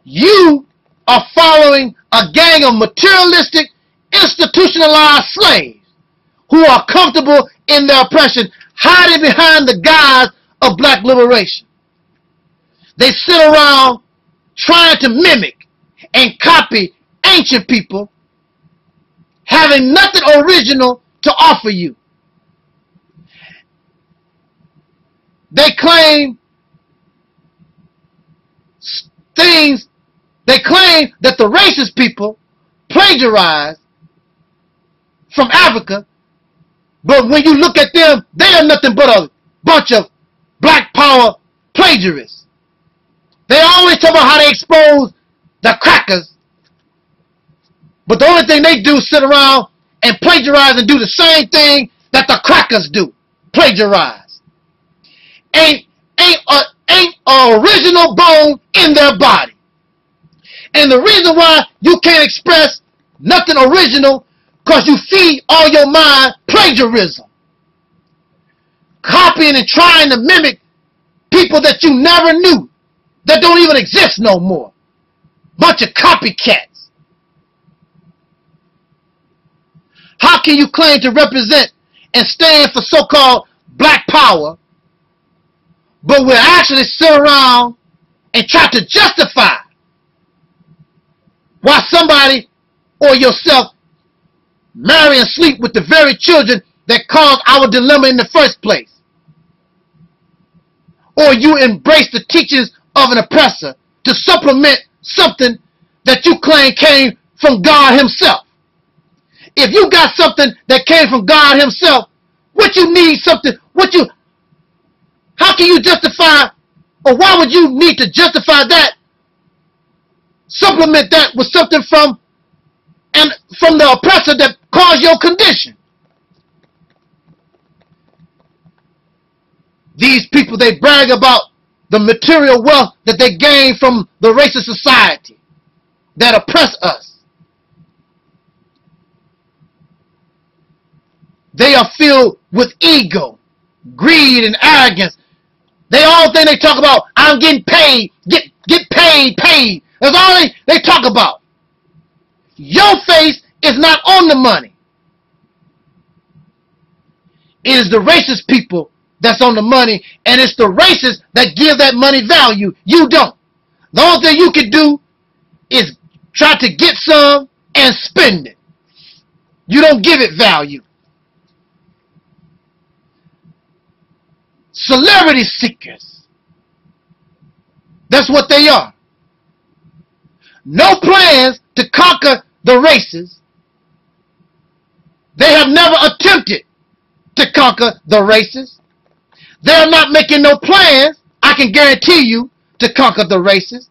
Speaker 3: You are following a gang of materialistic, institutionalized slaves who are comfortable in their oppression, hiding behind the guise of black liberation. They sit around trying to mimic and copy ancient people, having nothing original to offer you. They claim things, they claim that the racist people plagiarized from Africa, but when you look at them, they are nothing but a bunch of black power plagiarists. They always talk about how they expose the crackers, but the only thing they do is sit around and plagiarize and do the same thing that the crackers do, plagiarize. Ain't a original bone in their body. And the reason why you can't express nothing original, because you feed all your mind plagiarism. Copying and trying to mimic people that you never knew, that don't even exist no more. Bunch of copycats. How can you claim to represent and stand for so-called black power, but we'll actually sit around and try to justify why somebody or yourself marry and sleep with the very children that caused our dilemma in the first place? Or you embrace the teachings of an oppressor to supplement something that you claim came from God himself? If you got something that came from God himself, what you need something, how can you justify, or why would you need to justify that, supplement that with something from the oppressor that caused your condition? These people, they brag about the material wealth that they gain from the racist society that oppress us. They are filled with ego, greed, and arrogance. They all think they talk about, I'm getting paid, get paid. That's all they talk about. Your face is not on the money. It is the racist people that's on the money, and it's the racists that give that money value. You don't. The only thing you can do is try to get some and spend it. You don't give it value. Celebrity seekers. That's what they are. No plans to conquer the races. They have never attempted to conquer the races. They are not making no plans, I can guarantee you, to conquer the races.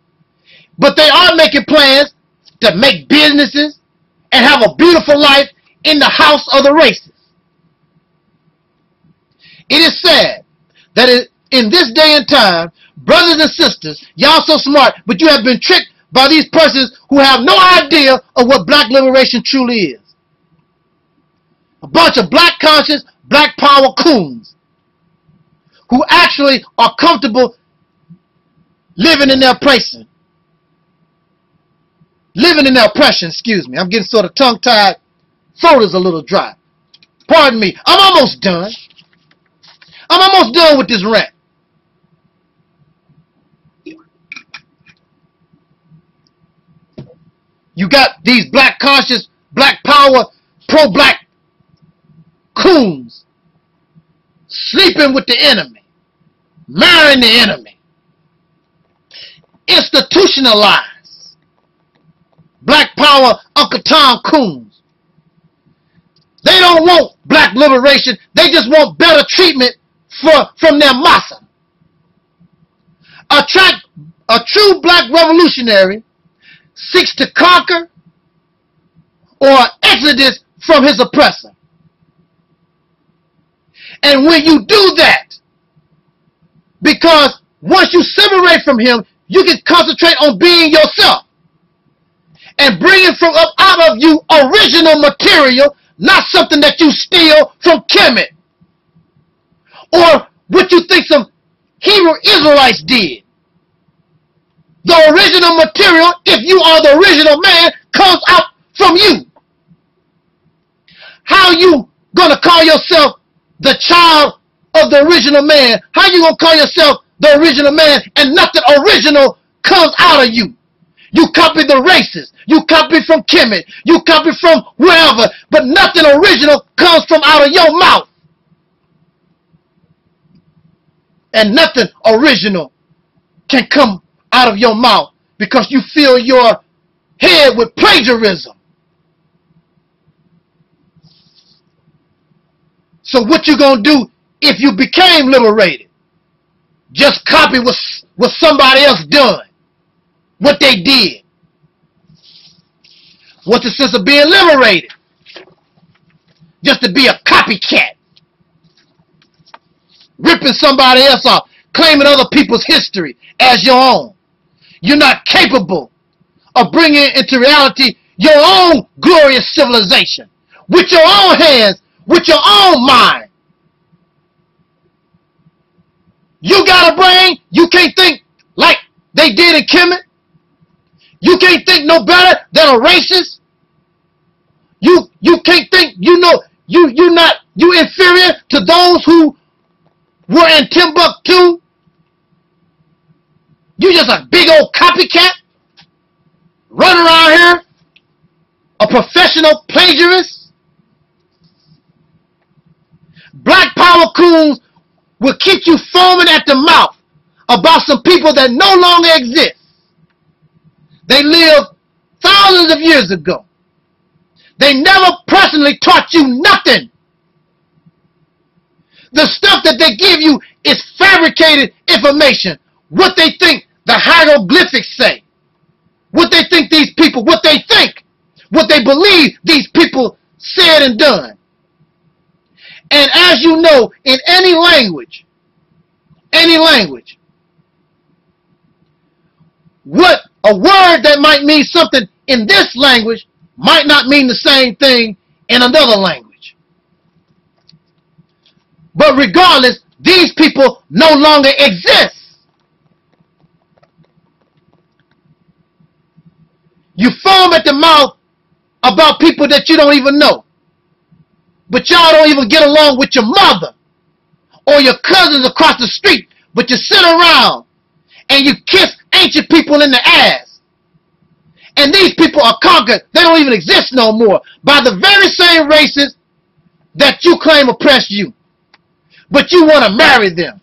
Speaker 3: But they are making plans to make businesses and have a beautiful life in the house of the races. It is sad that in this day and time, brothers and sisters, y'all so smart, but you have been tricked by these persons who have no idea of what black liberation truly is. A bunch of black conscious, black power coons who actually are comfortable living in their oppression. Living in their oppression, excuse me. I'm getting sort of tongue-tied. Throat is a little dry. Pardon me. I'm almost done. I'm almost done with this rant. You got these black conscious, black power, pro-black coons sleeping with the enemy, marrying the enemy, institutionalized black power Uncle Tom coons They don't want black liberation. They just want better treatment from their massa. A true black revolutionary seeks to conquer or exodus from his oppressor. And when you do that, because once you separate from him, you can concentrate on being yourself and bringing from up out of you original material, not something that you steal from Kemet or what you think some Hebrew Israelites did. The original material, if you are the original man, comes out from you. How you gonna call yourself the child of the original man? How you gonna call yourself the original man and nothing original comes out of you? You copy the races. You copy from Kemet. You copy from wherever. But nothing original comes from out of your mouth. And nothing original can come out of your mouth because you fill your head with plagiarism. So what you gonna do if you became liberated? Just copy what somebody else done. What they did. What's the sense of being liberated? Just to be a copycat. Ripping somebody else off. Claiming other people's history as your own. You're not capable of bringing into reality your own glorious civilization. With your own hands. With your own mind. You got a brain. You can't think like they did in Kemet. You can't think no better than a racist. You can't think you inferior to those who were in Timbuktu. You just a big old copycat running around here, a professional plagiarist. Black power coons will keep you foaming at the mouth about some people that no longer exist. They lived thousands of years ago. They never personally taught you nothing. The stuff that they give you is fabricated information. What they think the hieroglyphics say. What they think these people, what they believe these people said and done. And as you know, in any language, what a word that might mean something in this language might not mean the same thing in another language. But regardless, these people no longer exist. You foam at the mouth about people that you don't even know. But y'all don't even get along with your mother or your cousins across the street. But you sit around and you kiss ancient people in the ass. And these people are conquered. They don't even exist no more by the very same races that you claim oppressed you. But you want to marry them.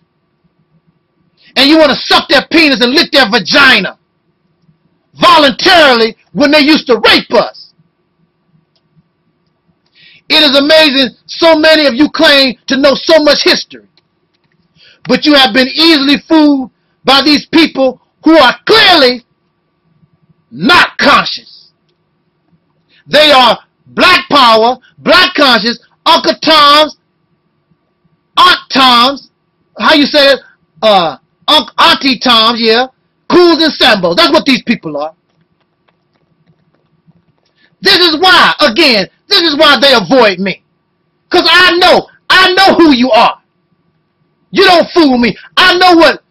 Speaker 3: And you want to suck their penis and lick their vagina voluntarily when they used to rape us. It is amazing so many of you claim to know so much history. But you have been easily fooled by these people who are clearly not conscious. They are black power, black conscious, Uncle Toms, Aunt Toms, how you say it? Auntie Toms, yeah. Cools and Sambos. That's what these people are. This is why, again, this is why they avoid me. Because I know who you are. You don't fool me. I know what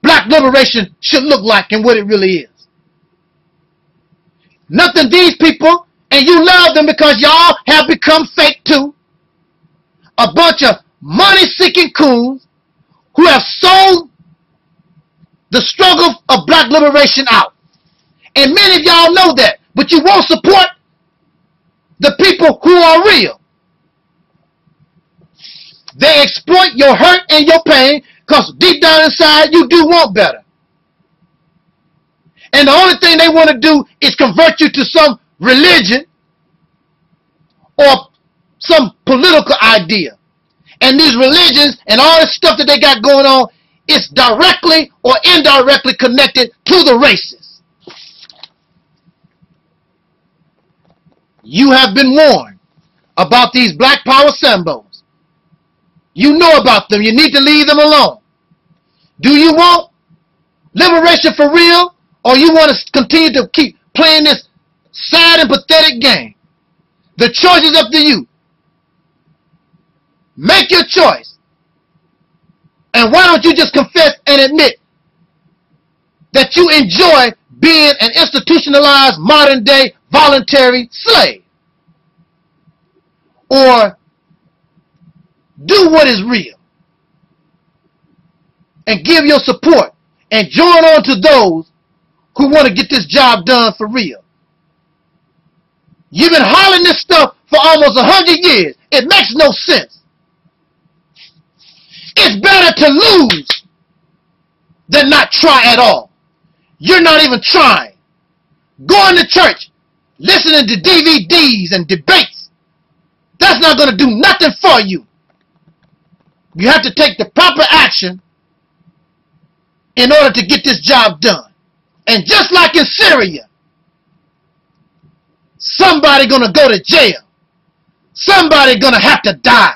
Speaker 3: black liberation should look like and what it really is. Nothing these people, and you love them because y'all have become fake too. A bunch of money-seeking coons who have sold the struggle of black liberation out. And many of y'all know that, but you won't support the people who are real. They exploit your hurt and your pain because deep down inside you do want better. And the only thing they want to do is convert you to some religion or some political idea. And these religions and all this stuff that they got going on, it's directly or indirectly connected to the races. You have been warned about these black power symbols. You know about them. You need to leave them alone. Do you want liberation for real, or you want to continue to keep playing this sad and pathetic game? The choice is up to you. Make your choice. And why don't you just confess and admit that you enjoy being an institutionalized modern day voluntary slave? Or do what is real and give your support and join on to those who want to get this job done for real. You've been hollering this stuff for almost 100 years. It makes no sense. It's better to lose than not try at all. You're not even trying. Going to church, listening to DVDs and debates, that's not going to do nothing for you. You have to take the proper action in order to get this job done. And just like in Syria, somebody going to go to jail. Somebody going to have to die.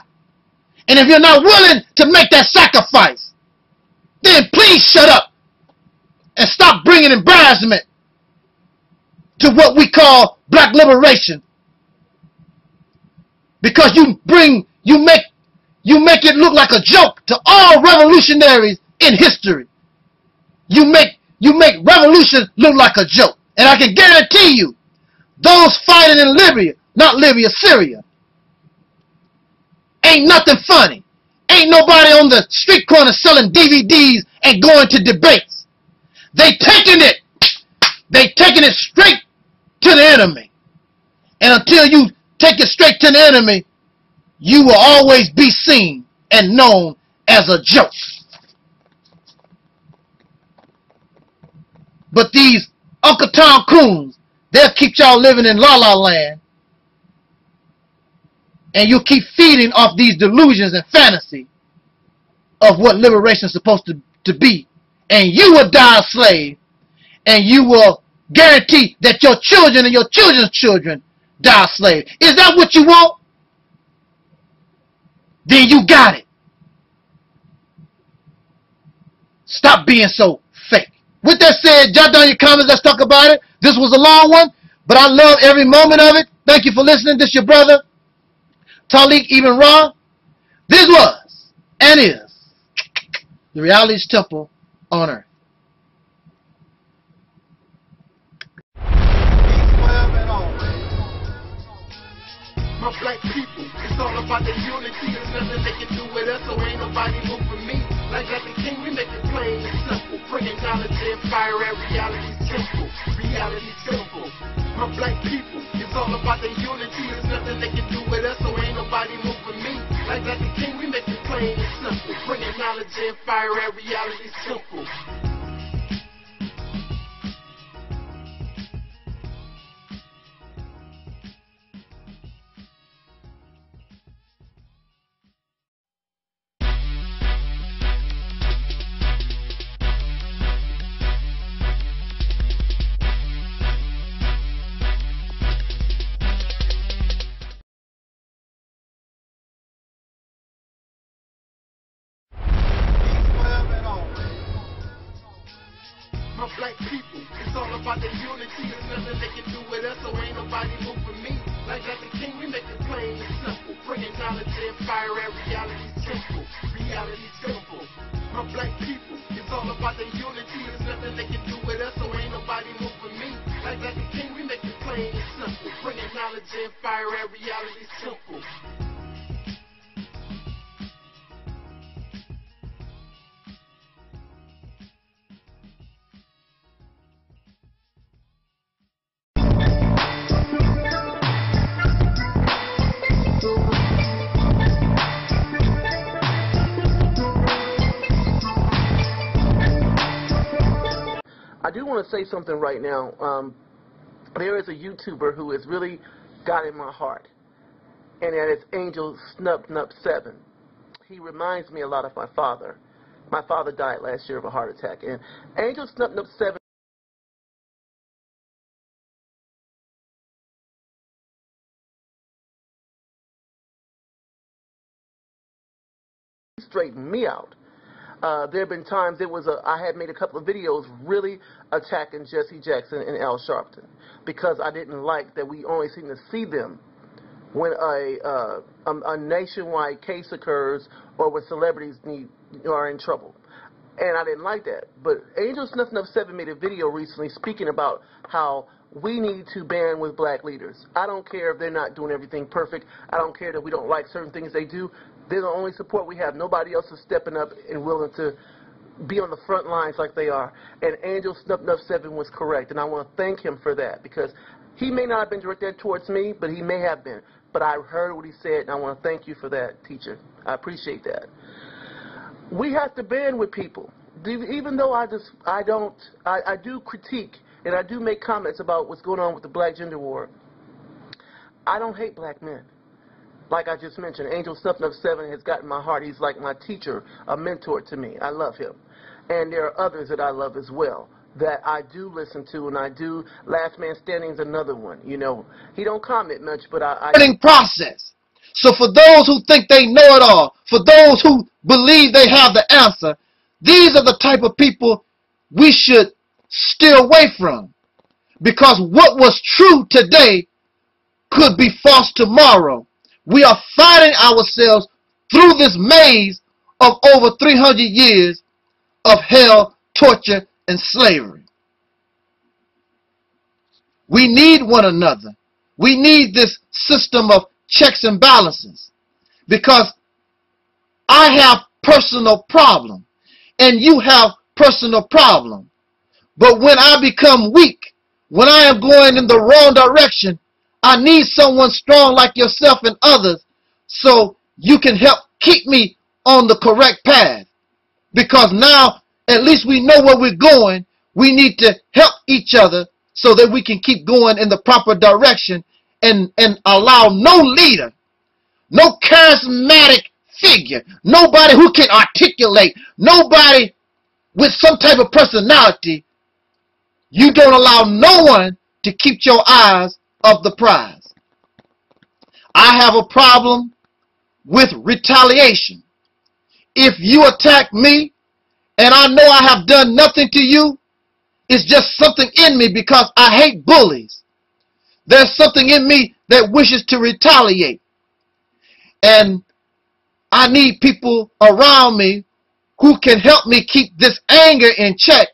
Speaker 3: And if you're not willing to make that sacrifice, then please shut up and stop bringing embarrassment to what we call black liberation. Because you make it look like a joke to all revolutionaries in history. You make revolution look like a joke. And I can guarantee you, those fighting in Libya, not Libya, Syria, ain't nothing funny. Ain't nobody on the street corner selling DVDs and going to debates. They taking it straight to the enemy. And until you take it straight to the enemy, you will always be seen and known as a joke. But these Uncle Tom coons, they'll keep y'all living in la-la land. And you keep feeding off these delusions and fantasy of what liberation is supposed to be. And you will die a slave. And you will guarantee that your children and your children's children die a slave. Is that what you want? Then you got it. Stop being so fake. With that said, jot down your comments. Let's talk about it. This was a long one, but I love every moment of it. Thank you for listening. This is your brother, Talik Ibn Ra. This was and is the Reality's Temple on Earth.
Speaker 1: My black people, it's all about the unity. There's nothing they can do with us, so ain't nobody moving me. Like the king, we make it plain and simple. Bringing knowledge and fire at reality's temple. Reality's temple. My black people, it's all about the unity. There's nothing they can do with us, so ain't nobody moving me. Like the king, we make it plain and simple. Bringing knowledge and fire at reality's temple. My black people, it's all about the unity. There's nothing they can do with us, so ain't nobody moving me. Like the king, we make it plain and simple. Bringing knowledge and fire at reality's temple. Reality's temple. My black people, it's all about the unity. There's nothing they can do with us, so ain't nobody moving me. Like the king, we make it plain and simple. Bringing knowledge and fire at reality's temple.
Speaker 2: I do want to say something right now. There is a YouTuber who has really got in my heart. and that is Angel Snub Nub 7. He reminds me a lot of my father. My father died last year of a heart attack, and Angel Snub Nub 7 straightened me out. There have been times I had made a couple of videos really attacking Jesse Jackson and Al Sharpton because I didn't like that we only seem to see them when a nationwide case occurs or when celebrities are in trouble. And I didn't like that. But Angel Snuff Nuff 7 made a video recently speaking about how we need to band with black leaders. I don't care if they're not doing everything perfect. I don't care that we don't like certain things they do. They're the only support we have. Nobody else is stepping up and willing to be on the front lines like they are. And Angel Snuff Nuff 7 was correct. And I want to thank him for that because he may not have been directed towards me, but he may have been. But I heard what he said, and I want to thank you for that, teacher. I appreciate that. We have to band with people. Even though I do critique and I do make comments about what's going on with the black gender war, I don't hate black men. Like I just mentioned, Angel Snuff Nuff 7 has gotten my heart. He's like my teacher, a mentor to me. I love him. And there are others that I love as well that I do listen to, and I do. Last Man Standing is another one. You know, he don't comment much, but
Speaker 3: learning process. So for those who think they know it all, for those who believe they have the answer, these are the type of people we should steer away from. Because what was true today could be false tomorrow. We are fighting ourselves through this maze of over 300 years of hell, torture, and slavery. We need one another. We need this system of checks and balances. Because I have personal problems, and you have personal problems. But when I become weak, when I am going in the wrong direction, I need someone strong like yourself and others so you can help keep me on the correct path. Because now, at least we know where we're going. We need to help each other so that we can keep going in the proper direction and allow no leader, no charismatic figure, nobody who can articulate, nobody with some type of personality. You don't allow no one to keep your eyes off the prize. I have a problem with retaliation. If you attack me and I know I have done nothing to you, it's just something in me because I hate bullies. There's something in me that wishes to retaliate. And I need people around me who can help me keep this anger in check,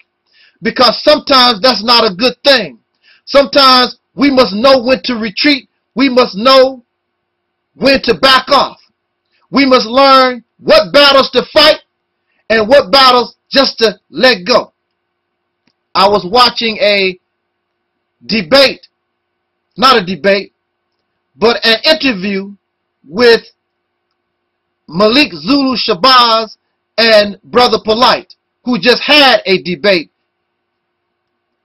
Speaker 3: because sometimes that's not a good thing. Sometimes we must know when to retreat. We must know when to back off. We must learn what battles to fight and what battles just to let go. I was watching a debate, not a debate, but an interview with Malik Zulu Shabazz and Brother Polite, who just had a debate.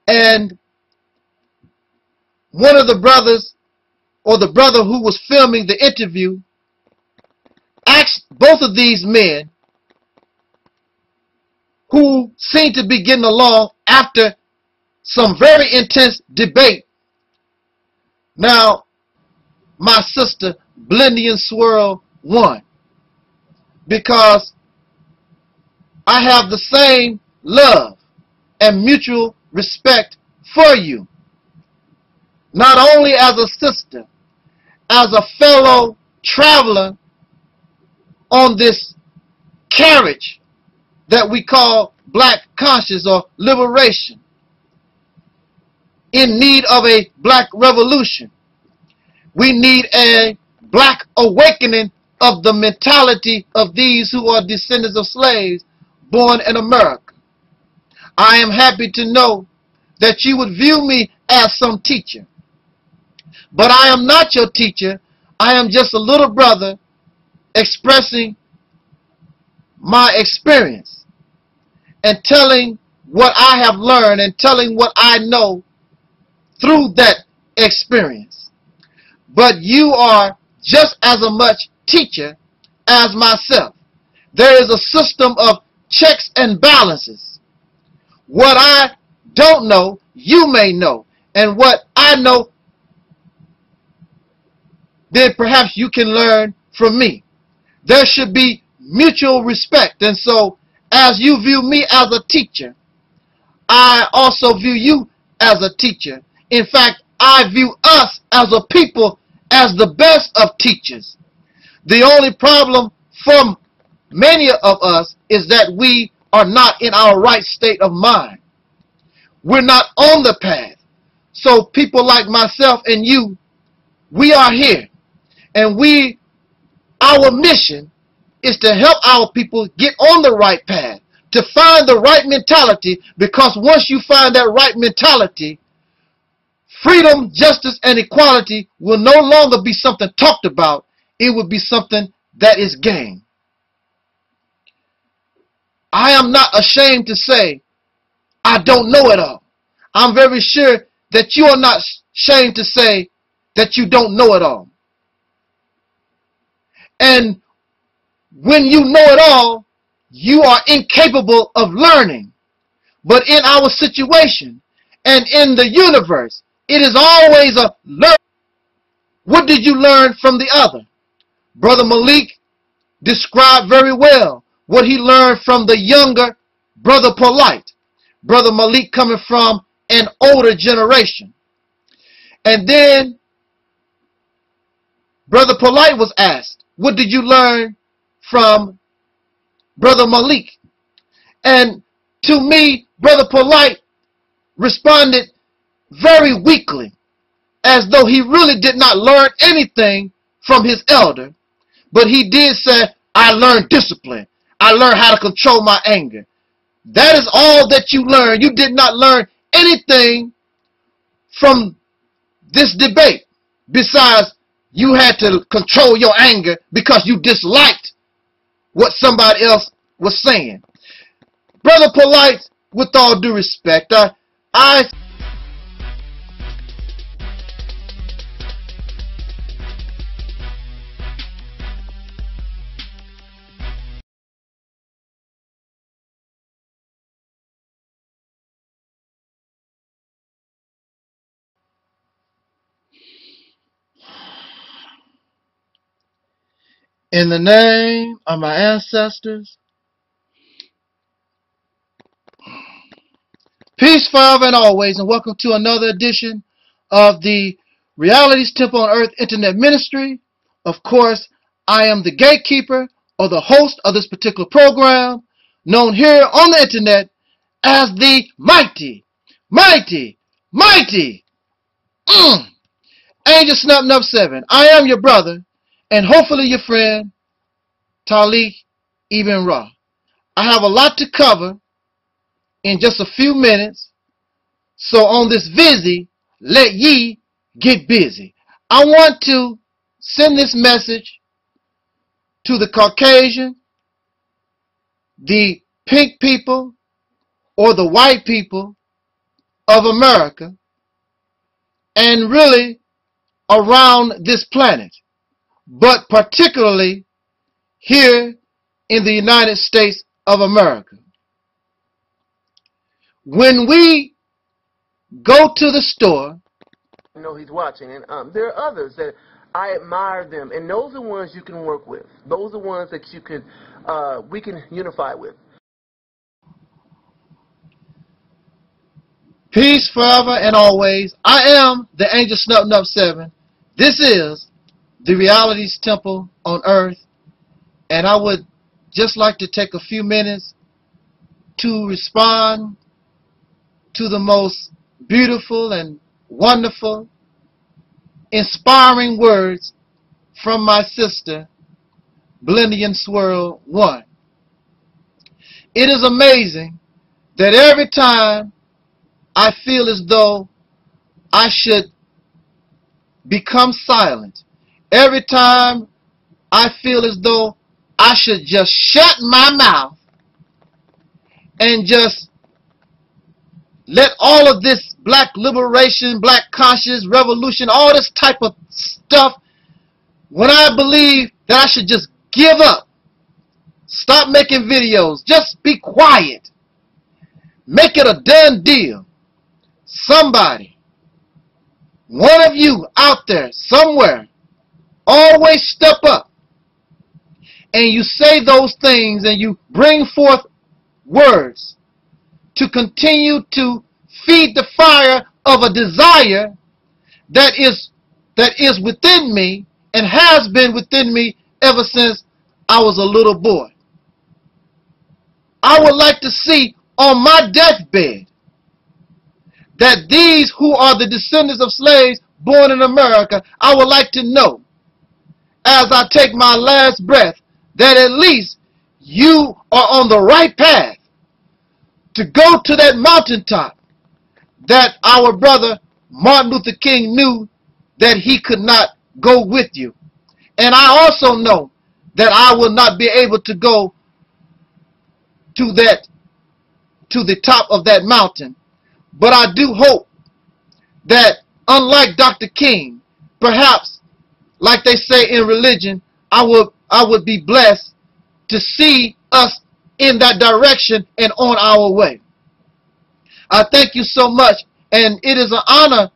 Speaker 3: And one of the brothers, or the brother who was filming the interview, asked both of these men, who seemed to be getting along after some very intense debate. Now, my sister, Blendy and Swirl, won, because I have the same love and mutual respect for you. Not only as a sister, as a fellow traveler on this carriage that we call black conscience or liberation, in need of a black revolution. We need a black awakening of the mentality of these who are descendants of slaves born in America. I am happy to know that you would view me as some teacher. But I am not your teacher. I am just a little brother expressing my experience and telling what I have learned and telling what I know through that experience. But you are just as much teacher as myself. There is a system of checks and balances. What I don't know, you may know. And what I know, then perhaps you can learn from me. There should be mutual respect. And so, as you view me as a teacher, I also view you as a teacher. In fact, I view us as a people as the best of teachers. The only problem for many of us is that we are not in our right state of mind. We're not on the path. So people like myself and you, we are here. And our mission is to help our people get on the right path, to find the right mentality, because once you find that right mentality, freedom, justice, and equality will no longer be something talked about. It will be something that is gained. I am not ashamed to say I don't know it all. I'm very sure that you are not ashamed to say that you don't know it all. And when you know it all, you are incapable of learning. But in our situation and in the universe, it is always a learn. What did you learn from the other? Brother Malik described very well what he learned from the younger Brother Polite. Brother Malik coming from an older generation. And then Brother Polite was asked, what did you learn from Brother Malik? And to me, Brother Polite responded very weakly, as though he really did not learn anything from his elder. But he did say, I learned discipline. I learned how to control my anger. That is all that you learned. You did not learn anything from this debate, besides you had to control your anger because you disliked what somebody else was saying. Brother Polite, with all due respect, in the name of my ancestors, peace forever and always, and welcome to another edition of the Realities Temple on Earth Internet Ministry. Of course, I am the gatekeeper or the host of this particular program, known here on the internet as the mighty Angel Snub 7. I am your brother, and hopefully your friend, Talik Ibn Ra. I have a lot to cover in just a few minutes, so on this busy, let ye get busy. I want to send this message to the Caucasian, the pink people, or the white people of America, and really around this planet, but particularly here in the United States of America. When we go to the store,
Speaker 2: You know he's watching, and there are others that I admire them, and those are ones you can work with. Those are ones that you can, we can unify with.
Speaker 3: peace forever and always. I am the Angel Snub 7. This is the Realities Temple on Earth, and I would just like to take a few minutes to respond to the most beautiful and wonderful, inspiring words from my sister, Blendian Swirl 1. It is amazing that every time I feel as though I should become silent, every time I feel as though I should just shut my mouth and just let all of this black liberation, black conscious revolution, all this type of stuff when I believe that I should just give up, stop making videos, just be quiet, make it a done deal. Somebody, one of you out there somewhere, always step up and you say those things and you bring forth words to continue to feed the fire of a desire that is within me and has been within me ever since I was a little boy. I would like to see on my deathbed that these who are the descendants of slaves born in America, I would like to know, as I take my last breath, that at least you are on the right path to go to that mountaintop that our brother Martin Luther King knew that he could not go with you. And I also know that I will not be able to go to the top of that mountain. But I do hope that, unlike Dr. King, perhaps, like they say in religion, I would be blessed to see us in that direction and on our way. I thank you so much, and it is an honor